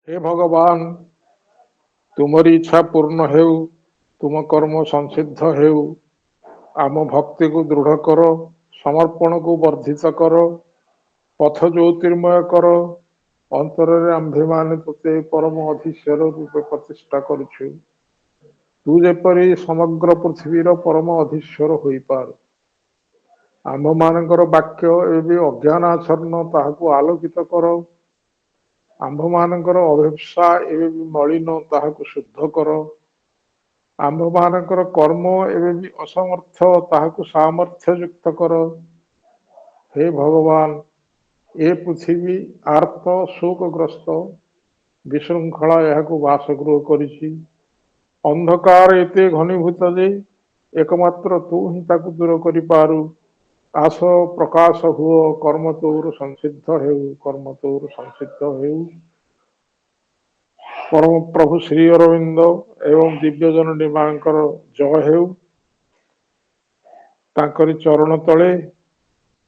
हे भगवान, तुमरी इच्छा पूर्ण हेउ, तुम कर्म संसिद्ध हेउ, आम भक्ति को दृढ़ कर, समर्पण को वर्धित कर, पथ ज्योतिर्मय कर, अंतरे आंभे तोते परम अधीश्वर रूपे प्रतिष्ठा करुछु। तू जेपरी समग्र पृथ्वीर परम अधीश्वर होई पार। आम मानकर वाक्य एवं अज्ञान आचरण ताहाकु आलोकित कर। आंभ मानकर अभिप्सा एवं मलिन ताहाकु शुद्ध कर। आंभ मानकर कर्म एवं असमर्थ ताहाकु सामर्थ्य युक्त कर। हे भगवान, ए पृथ्वी आर्त शोकग्रस्त विशृंखला यहाकु बासगृह करिछि। अंधकार एते घनीभूत जे एकमात्र तू ही ताकु दूर करि पारु। आस प्रकाश हुओ, कर्म तोर संसिद्ध हेउ, कर्म तोर संसिद्ध हेउ। परम प्रभु श्री अरविंद एवं दिव्यजन मांकर जय हेउ। तांकरी चरण तले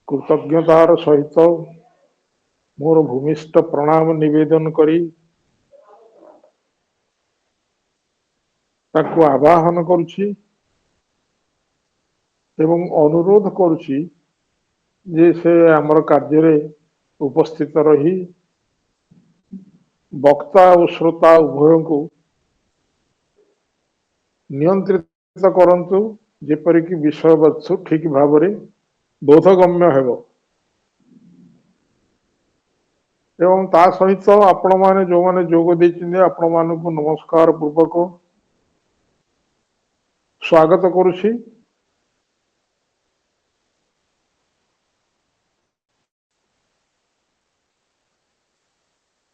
कृतज्ञतार सहित मोर भूमिष्ठ प्रणाम निवेदन करी ताकु आवाहन करुछि एवं अनुरोध करुछि जे से आमर कार्य उपस्थित रही वक्ता और श्रोता उभय को नियंत्रित करंतु, जेपरिक विषय वस्तु ठीक भाव बोधगम्य हेब। एवं ता सहित आपण माने जो माने जोग देइछिने आपण मानकु नमस्कार पूर्वक स्वागत करुछि।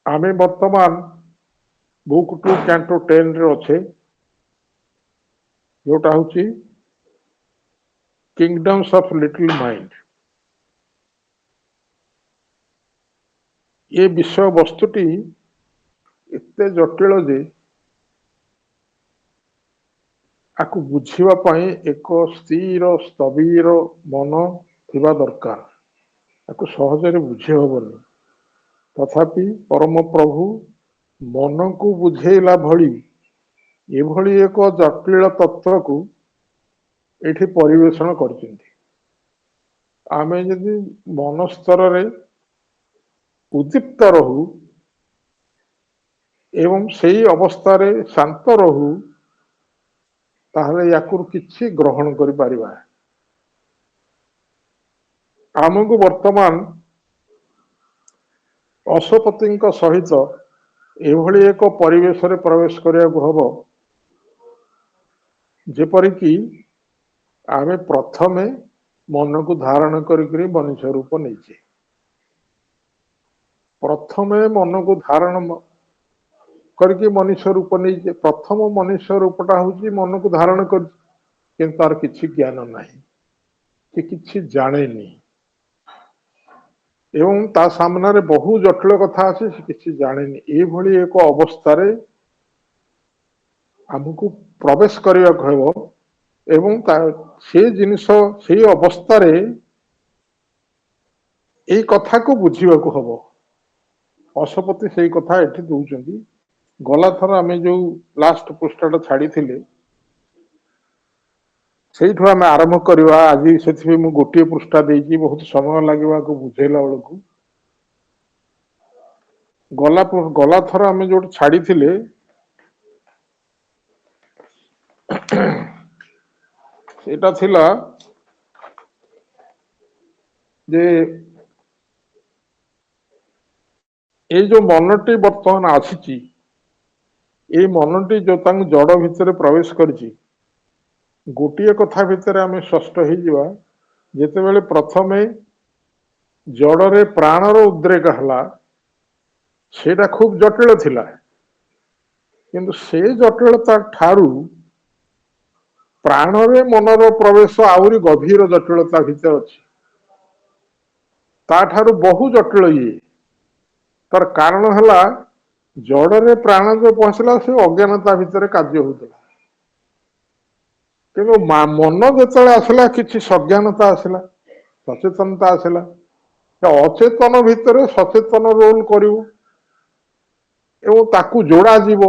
आमे वर्तमान बुक 2 कैंटो 10 रे अच्छे, जोटा हूँ किंगडम्स ऑफ लिटिल माइंड। ये विषय वस्तुटी एते जटिल जे आकु बुझिबा पई एक स्थिर स्थविर मन थिबा दरकार। आकु सहजरे बुझे हबनी। तथापि परम प्रभु मन को बुझेला भली एभली एक जटिल तत्व को एठी परिवेषण करछिंती। आमे यदि मन स्तर रे उद्दीप्त रहू एवं सही अवस्था रे शांत रहू, ताहले याकुर किछि ग्रहण करि परिबा। आमको वर्तमान अशोपति सहित एभली एक परिवेश रे प्रवेश करिया हबो, जेपरिकी आमे प्रथमे मन को धारण करी मनुष्य रूप नहीं। प्रथमे मन को धारण करके मनुष्य रूप नहीं। प्रथम मनुष्य रूपटा हूँ मन को धारण कर, तार किछि ज्ञान नहीं कि किछि जानेनी एवं ता सामने रे बहु जटिल कथा अच्छे से किछि जानेनी। ए भली एक अवस्था रे हमको प्रवेश करने को एवं से जिनिस से अवस्था रे এই কথাକୁ ବୁଝିବାକୁ ହବ। ଅଶୋପତି ସେଇ କଥା ଏଠି ଦଉଛନ୍ତି। ଗଲାଥର ଆମେ ଯୋଉ ଲାଷ୍ଟ ପୃଷ୍ଠାଟା ଛାଡ଼ିଥିଲେ ସେଇଠୁ ଆମେ ଆରମ୍ଭ କରିବା। ଆଜି ସେଥିପାଇଁ ମୁଁ ଗୋଟିଏ ପୃଷ୍ଠା ଦେଇଛି, ବହୁତ ସମୟ ଲାଗିବାକୁ ବୁଝେଇଲା ବେଳକୁ। ଗଲାଥର ଆମେ ଯୋଉଠି ଛାଡ଼ିଥିଲେ ସେଇଟା ଥିଲା ଯେ এই जो मनटी बर्तमान आसी ये मनटी जो तांग जड़ भितर प्रवेश करिछि, गोटिए कथा भितर आम स्पष्ट हो जिते प्रथमे जड़े प्राणर उद्रेक है सेटा खूब जटिल थिला, किंतु से जटिलता ठारू प्राणरे मनर प्रवेश आहरी गभीर जटिलता भितर अच्छी। ताठारू बहु जटिल ये तार कारण है जड़े प्राण जो पहुंचला से अज्ञानता भितर कार्य होता। कि मन जो आसला कि सज्ञानता आसला, सचेतनता आसला। अचेतन भितर सचेतन रोल करू ଏବଂ ତାକୁ ଯୋଡ଼ା ଯିବ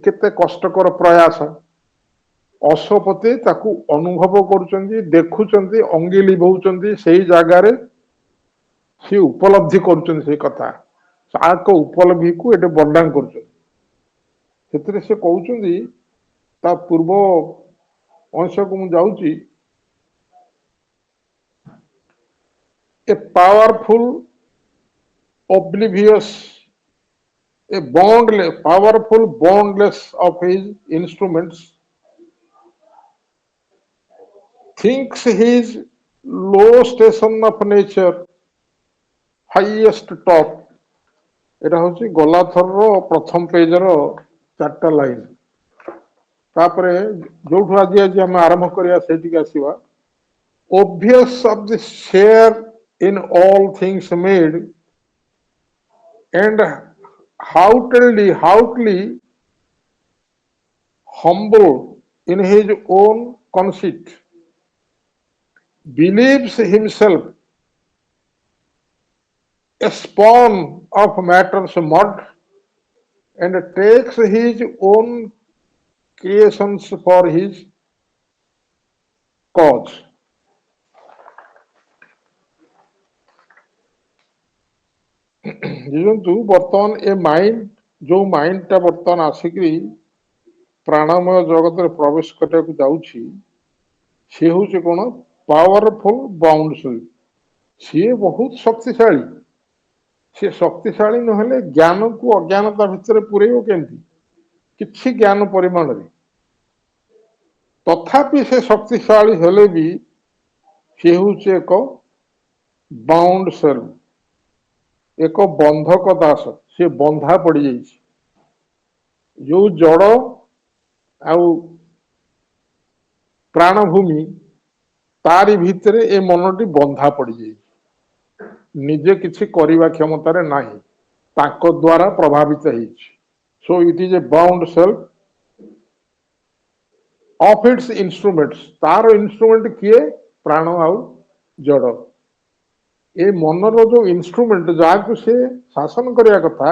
କେତେ କଷ୍ଟକର ପ୍ରୟାସ। ଅଶ୍ୱପତି ତାକୁ ଅନୁଭବ କରୁଛନ୍ତି, ଦେଖୁଛନ୍ତି, ଅଙ୍ଗି ଲିଭଉଛନ୍ତି, ସେଇ ଜାଗାରେ ସେ ଉପଲବ୍ଧି କରୁଛନ୍ତି ସେଇ କଥା। ତାଙ୍କ ଉପଲବ୍ଧିକୁ ଏଠି ବର୍ଣ୍ଣନା କରୁଛନ୍ତି। ସେଥିରେ ସେ କହୁଛନ୍ତି, ତା ପୂର୍ବ ଅଂଶକୁ ମୁଁ ଯାଉଛି, a powerful oblivious, a boundless, powerful boundless of his instruments, thinks his low station of nature highest top। এটা হচ্ছে ଗଲାଥରର ପ୍ରଥମ ପେଜର 4ଟା ଲାଇନ। ତାପରେ ଯୋଉଠୁ ଆଜି ଆମେ ଆରମ୍ଭ କରିବା ସେଇଠିକି ଆସିବା। obvious of the share in all things made and haughtily humble in his own conceit, believes himself a spawn of matter's mud and takes his own creations for his cause। ବୁଝନ୍ତୁ ବର୍ତ୍ତମାନ ଏ ମାଇଣ୍ଡ, ଯୋଉ ମାଇଣ୍ଡଟା ବର୍ତ୍ତମାନ ଆସିକି ପ୍ରାଣମୟ ଜଗତରେ ପ୍ରବେଶ କରିବାକୁ ଯାଉଛି, ସେ ହଉଛି କଣ? ପାୱାରଫୁଲ ବାଉଣ୍ଡସେଲ। ସିଏ ବହୁତ ଶକ୍ତିଶାଳୀ। ସେ ଶକ୍ତିଶାଳୀ ନହେଲେ ଜ୍ଞାନକୁ ଅଜ୍ଞାନତା ଭିତରେ ପୁରେଇବ କେମିତି? କିଛି ଜ୍ଞାନ ପରିମାଣରେ। ତଥାପି ସେ ଶକ୍ତିଶାଳୀ ହେଲେ ବି ସେ ହେଉଛି ଏକ ବାଉଣ୍ଡ ସେଲ, ଏକ ବନ୍ଧକ ଦାସ। ସେ ବନ୍ଧା ପଡ଼ିଯାଇଛି। ଯୋଉ ଜଡ଼ ଆଉ ପ୍ରାଣଭୂମି, ତାରି ଭିତରେ ଏ ମନଟି ବନ୍ଧା ପଡ଼ିଯାଇଛି। ନିଜେ କିଛି କରିବା କ୍ଷମତାରେ ନାହିଁ, ତାଙ୍କ ଦ୍ୱାରା ପ୍ରଭାବିତ ହେଇଛି। Show eat is a bound self of its instruments. ତାର ଇନଷ୍ଟ୍ରୁମେଣ୍ଟ କିଏ? ପ୍ରାଣ ଆଉ ଜଡ଼। ଏ ମନର ଯୋଉ ଇନଷ୍ଟ୍ରୁମେଣ୍ଟ, ଯାହାକୁ ସେ ଶାସନ କରିବା କଥା,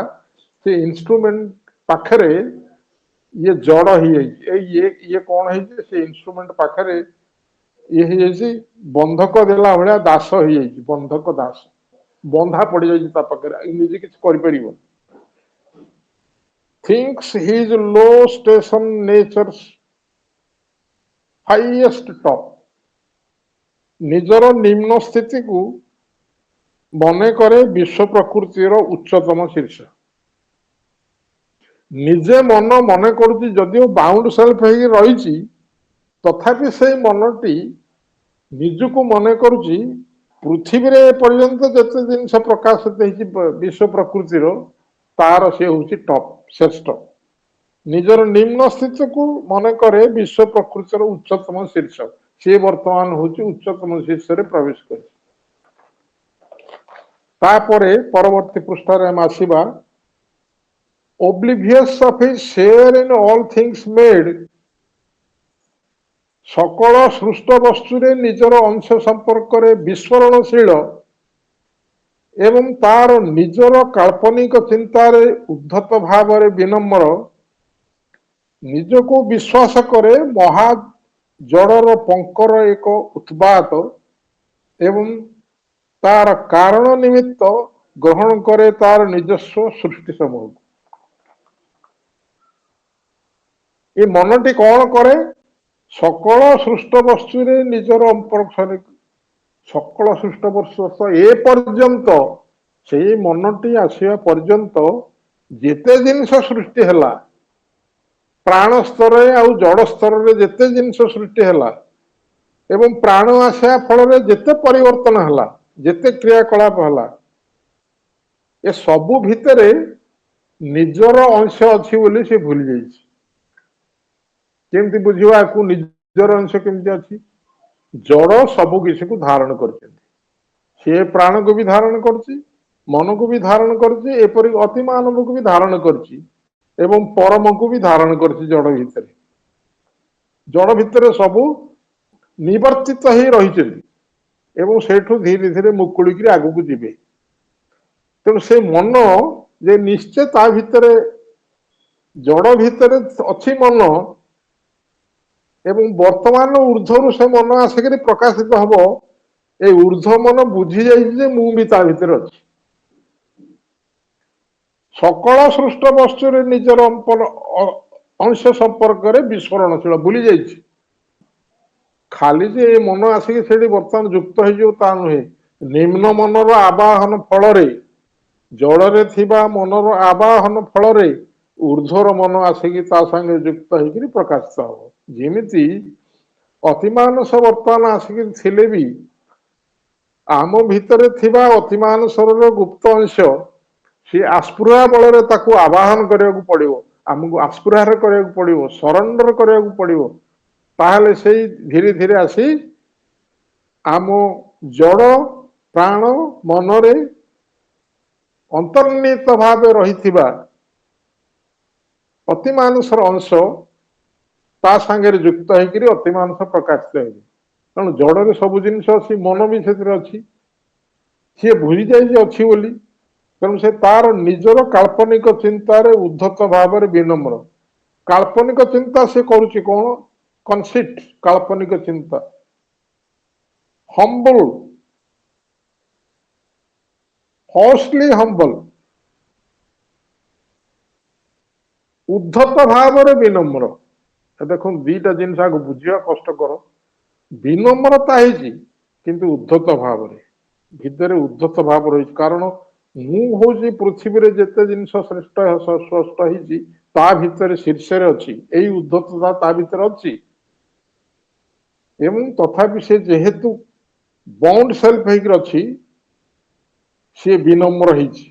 ସେ ଇନଷ୍ଟ୍ରୁମେଣ୍ଟ ପାଖରେ ଇଏ ଜଡ଼ ହେଇଯାଇଛି। ଇଏ କଣ ହେଇଛି? ସେ ଇନଷ୍ଟ୍ରୁମେଣ୍ଟ ପାଖରେ ଇଏ ହେଇଯାଇଛି ବନ୍ଧକ ଦେଲା ଭଳିଆ ଦାସ ହେଇଯାଇଛି। ବନ୍ଧକ ଦାସ ବନ୍ଧା ପଡ଼ିଯାଇଛି ତା ପାଖରେ, ନିଜେ କିଛି କରିପାରିବ। thinks his low station nature's highest top। ନିଜର ନିମ୍ନ ସ୍ଥିତିକୁ ମନେ କରେ ବିଶ୍ୱ ପ୍ରକୃତିର ଉଚ୍ଚତମ ଶୀର୍ଷ। ନିଜେ ମନ ମନେ କରୁଛି, ଯଦିଓ ବାଉଣ୍ଡ ସେଲ୍ଫ ହେଇକି ରହିଛି, ତଥାପି ସେଇ ମନଟି ନିଜକୁ ମନେ କରୁଛି ପୃଥିବୀରେ ଏପର୍ଯ୍ୟନ୍ତ ଯେତେ ଜିନିଷ ପ୍ରକାଶିତ ହେଇଛି ବିଶ୍ୱ ପ୍ରକୃତିର, ତାର ସେ ହଉଛି ଟପ୍, ଶ୍ରେଷ୍ଠ। ନିଜର ନିମ୍ନ ସ୍ଥିତିକୁ ମନେ କରେ ବିଶ୍ୱ ପ୍ରକୃତିର ଉଚ୍ଚତମ ଶୀର୍ଷ। ସେ ବର୍ତ୍ତମାନ ହଉଛି ଉଚ୍ଚତମ ଶୀର୍ଷରେ ପ୍ରବେଶ କରିଛି। ତାପରେ ପରବର୍ତ୍ତୀ ପୃଷ୍ଠାରେ ଆମେ ଆସିବା। oblivious of his share in all things made, সকল ସୃଷ୍ଟ ବସ୍ତୁରେ ନିଜର ଅଂଶ ସମ୍ପର୍କରେ ବିସ୍ମରଣଶୀଳ ଏବଂ ତାର ନିଜର କାଳ୍ପନିକ ଚିନ୍ତାରେ ଉଦ୍ଧତ ଭାବରେ ବିନମ୍ର, ନିଜକୁ ବିଶ୍ୱାସ କରେ ମହା ଜଡ଼ର ପଙ୍କର ଏକ ଉତ୍ପାତ ଏବଂ ତାର କାରଣ ନିମିତ୍ତ ଗ୍ରହଣ କରେ ତାର ନିଜସ୍ୱ ସୃଷ୍ଟି ସମୂହକୁ। ଏ ମନଟି କଣ କରେ? সকল ସୃଷ୍ଟ ବସ୍ତୁରେ ନିଜର সকଳ ସୃଷ୍ଟ ବସ୍ତୁ ଏ ପର୍ଯ୍ୟନ୍ତ, ସେଇ ମନଟି ଆସିବା ପର୍ଯ୍ୟନ୍ତ ଯେତେ ଜିନିଷ ସୃଷ୍ଟି ହେଲା, ପ୍ରାଣ ସ୍ତରରେ ଆଉ ଜଡ଼ ସ୍ତରରେ ଯେତେ ଜିନିଷ ସୃଷ୍ଟି ହେଲା ଏବଂ ପ୍ରାଣ ଆସିବା ଫଳରେ ଯେତେ ପରିବର୍ତ୍ତନ ହେଲା, ଯେତେ କ୍ରିୟାକଳାପ ହେଲା, ଏ ସବୁ ଭିତରେ ନିଜର ଅଂଶ ଅଛି ବୋଲି ସେ ଭୁଲି ଯାଇଛି। କେମିତି ବୁଝିବା ଆକୁ? ନିଜର ଅଂଶ କେମିତି ଅଛି? ଜଡ଼ ସବୁ କିଛିକୁ ଧାରଣ କରିଛନ୍ତି। ସେ ପ୍ରାଣକୁ ବି ଧାରଣ କରୁଛି, ମନକୁ ବି ଧାରଣ କରୁଛି, ଏପରି ଅତି ମାନବକୁ ବି ଧାରଣ କରୁଛି ଏବଂ ପରମକୁ ବି ଧାରଣ କରୁଛି। ଜଡ଼ ଭିତରେ, ଜଡ଼ ଭିତରେ ସବୁ ନିବର୍ତ୍ତିତ ହେଇ ରହିଛନ୍ତି ଏବଂ ସେଇଠୁ ଧୀରେ ଧୀରେ ମୁକୁଳିକିରି ଆଗକୁ ଯିବେ। ତେଣୁ ସେ ମନ ଯେ ନିଶ୍ଚୟ ତା ଭିତରେ ଜଡ଼ ଭିତରେ ଅଛି ମନ ଏବଂ ବର୍ତ୍ତମାନ ଊର୍ଧ୍ୱରୁ ସେ ମନ ଆସିକରି ପ୍ରକାଶିତ ହବ। ଏ ଊର୍ଧ୍ୱ ମନ ବୁଝି ଯାଇଛି ଯେ ମୁଁ ବି ତା ଭିତରେ ଅଛି। ସକଳ ସୃଷ୍ଟ ବସ୍ତୁରେ ନିଜର ଅଂଶ ସମ୍ପର୍କରେ ବିସ୍ମରଣଶୀଳ ଭୁଲି ଯାଇଛି। ଖାଲି ଯେ ଏ ମନ ଆସିକି ସେଠି ବର୍ତ୍ତମାନ ଯୁକ୍ତ ହେଇଯିବ ତା ନୁହେଁ। ନିମ୍ନ ମନର ଆବାହନ ଫଳରେ, ଜଳରେ ଥିବା ମନର ଆବାହନ ଫଳରେ ଊର୍ଧ୍ୱର ମନ ଆସିକି ତା ସାଙ୍ଗେ ଯୁକ୍ତ ହେଇକିରି ପ୍ରକାଶିତ ହବ। ଯେମିତି ଅତିମାନସ ବର୍ତ୍ତମାନ ଆସିକି ଥିଲେ ବି ଆମ ଭିତରେ ଥିବା ଅତିମାନସର ଗୁପ୍ତ ଅଂଶ ସେ ଆସ୍ପୃହା ବଳରେ ତାକୁ ଆବାହନ କରିବାକୁ ପଡିବ। ଆମକୁ ଆସ୍ପୃହାର କରିବାକୁ ପଡିବ, ସରେଣ୍ଡର କରିବାକୁ ପଡିବ। ତାହେଲେ ସେଇ ଧୀରେ ଧୀରେ ଆସି ଆମ ଜଡ଼ ପ୍ରାଣ ମନରେ ଅନ୍ତର୍ନିହିତ ଭାବେ ରହିଥିବା ଅତିମାନସର ଅଂଶ ତା ସାଙ୍ଗରେ ଯୁକ୍ତ ହେଇକରି ଅତିମାନସ ପ୍ରକାଶିତ ହେବେ। ତେଣୁ ଜଡ଼ରେ ସବୁ ଜିନିଷ ଅଛି, ମନ ବି ସେଥିରେ ଅଛି। ସିଏ ଭୁଲି ଯାଇଛି ଅଛି ବୋଲି, ତେଣୁ ସେ ତାର ନିଜର କାଳ୍ପନିକ ଚିନ୍ତାରେ ଉଦ୍ଧତ ଭାବରେ ବିନମ୍ର। କାଳ୍ପନିକ ଚିନ୍ତା ସେ କରୁଛି କଣ? କନସିଟ୍, କାଳ୍ପନିକ ଚିନ୍ତା। ହମ୍ବଲ, ଫଲ୍ସଲି ହମ୍ବଲ, ଉଦ୍ଧତ ଭାବରେ ବିନମ୍ର। ଦେଖନ୍ତୁ ଦିଟା ଜିନିଷ ଆଗ ବୁଝିବା କଷ୍ଟକର। ବିନମ୍ରତା ହେଇଛି କିନ୍ତୁ ଉଦ୍ଧତ ଭାବରେ, ଭିତରେ ଉଦ୍ଧତ ଭାବ ରହିଛି। କାରଣ ମୁଁ ହଉଛି ପୃଥିବୀରେ ଯେତେ ଜିନିଷ ଶ୍ରେଷ୍ଠ ସ୍ପଷ୍ଟ ହେଇଛି ତା ଭିତରେ ଶୀର୍ଷରେ ଅଛି। ଏଇ ଉଦ୍ଧତତା ତା ଭିତରେ ଅଛି। ଏବଂ ତଥାପି ସେ ଯେହେତୁ ବଣ୍ଡ ସେଲ୍ଫ ହେଇକି ଅଛି, ସିଏ ବିନମ୍ର ହେଇଛି।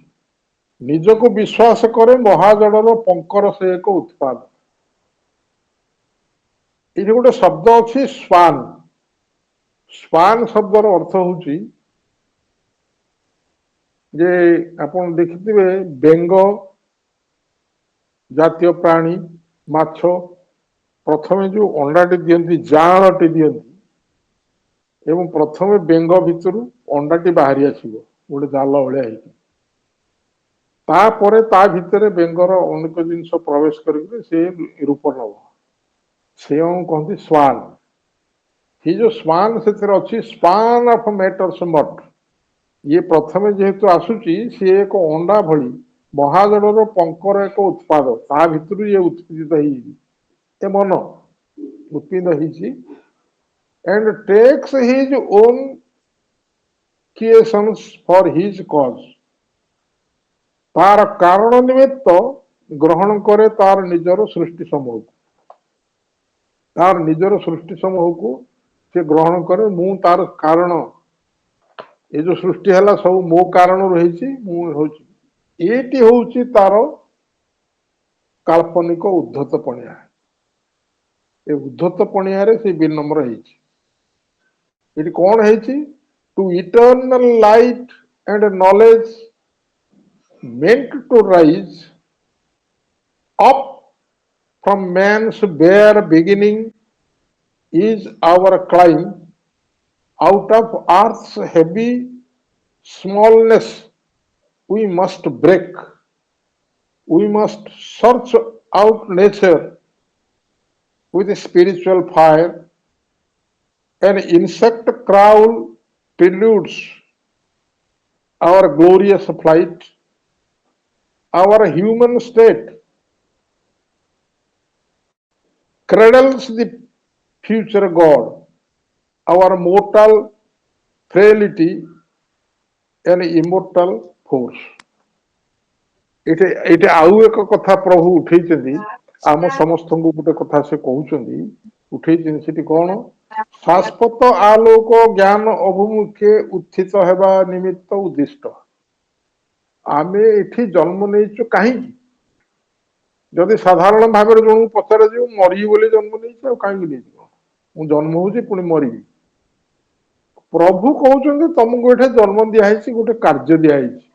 ନିଜକୁ ବିଶ୍ୱାସ କରେ ମହାଜଡ଼ର ପଙ୍କର ସେ ଏକ ଉତ୍ପାଦ। ଏଇଠି ଗୋଟେ ଶବ୍ଦ ଅଛି ସ୍ୱାନ। ସ୍ୱାନ ଶବ୍ଦର ଅର୍ଥ ହଉଛି ଯେ ଆପଣ ଦେଖିଥିବେ ବେଙ୍ଗ ଜାତୀୟ ପ୍ରାଣୀ, ମାଛ ପ୍ରଥମେ ଯୋଉ ଅଣ୍ଡାଟି ଦିଅନ୍ତି, ଯାଆଁଳଟି ଦିଅନ୍ତି ଏବଂ ପ୍ରଥମେ ବେଙ୍ଗ ଭିତରୁ ଅଣ୍ଡାଟି ବାହାରି ଆସିବ ଗୋଟେ ଜାଲ ଭଳିଆ ହେଇକି। ତାପରେ ତା ଭିତରେ ବେଙ୍ଗର ଅନେକ ଜିନିଷ ପ୍ରବେଶ କରିକି ସେ ରୂପ ନବ। ସେଇଆକୁ କହନ୍ତି ସ୍ୱାନ। ସେ ଯୋଉ ସ୍ୱାନ ସେଥିରେ ଅଛି, ସ୍ପାନ ଅଫ ମ୍ୟାଟର୍ସ ମଟ୍। ଇଏ ପ୍ରଥମେ ଯେହେତୁ ଆସୁଛି, ସିଏ ଏକ ଅଣ୍ଡା ଭଳି ମହାଜଡର ପଙ୍କର ଏକ ଉତ୍ପାଦ। ତା ଭିତରୁ ଇଏ ଉତ୍ପିତ ହେଇଛି, ଏ ମନ ଉତ୍ପିତ ହେଇଛି and takes his own creations for his cause। ତାର କାରଣ ନିମିତ୍ତ ଗ୍ରହଣ କରେ ତାର ନିଜର ସୃଷ୍ଟି ସମୂହକୁ। ତାର ନିଜର ସୃଷ୍ଟି ସମୂହକୁ ସେ ଗ୍ରହଣ କରେ। ମୁଁ ତାର କାରଣ, ଏ ଯୋଉ ସୃଷ୍ଟି ହେଲା ସବୁ ମୋ କାରଣରୁ ହେଇଛି, ମୁଁ ହଉଛି। ଏଇଟି ହଉଛି ତାର କାଳ୍ପନିକ ଉଦ୍ଧତ ପଣିଆ। ଏ ଉଦ୍ଧତ ପଣିଆରେ ସେ ବିନମ୍ର ହେଇଛି। ଏଠି କଣ ହେଇଛି? To eternal light and knowledge meant to rise up from man's bare beginning is our climb out of earth's heavy smallness. We must break. We must search out nature with a spiritual fire. An insect crawl preludes our glorious flight. Our human state cradles the future God. Our mortal frailty an immortal force। ଏଠି ଆଉ ଏକ କଥା ପ୍ରଭୁ ଉଠେଇଛନ୍ତି, ଆମ ସମସ୍ତଙ୍କୁ ଗୋଟେ କଥା ସେ କହୁଛନ୍ତି, ଉଠେଇଛନ୍ତି। ସେଠି କଣ? ଶାଶ୍ୱତ ଆଲୋକ ଜ୍ଞାନ ଅଭିମୁଖେ ଉତ୍ଥିତ ହେବା ନିମିତ୍ତ ଉଦ୍ଦିଷ୍ଟ। ଆମେ ଏଠି ଜନ୍ମ ନେଇଛୁ କାହିଁକି? ଯଦି ସାଧାରଣ ଭାବରେ ଜଣକୁ ପଚରାଯିବ ମରିବି ବୋଲି ଜନ୍ମ ନେଇଛି, ଆଉ କାହିଁକି ନେଇଛି? ମୁଁ ଜନ୍ମ ହଉଛି ପୁଣି ମରିବି। ପ୍ରଭୁ କହୁଛନ୍ତି ତମକୁ ଏଠି ଜନ୍ମ ଦିଆହେଇଛି, ଗୋଟେ କାର୍ଯ୍ୟ ଦିଆହେଇଛି।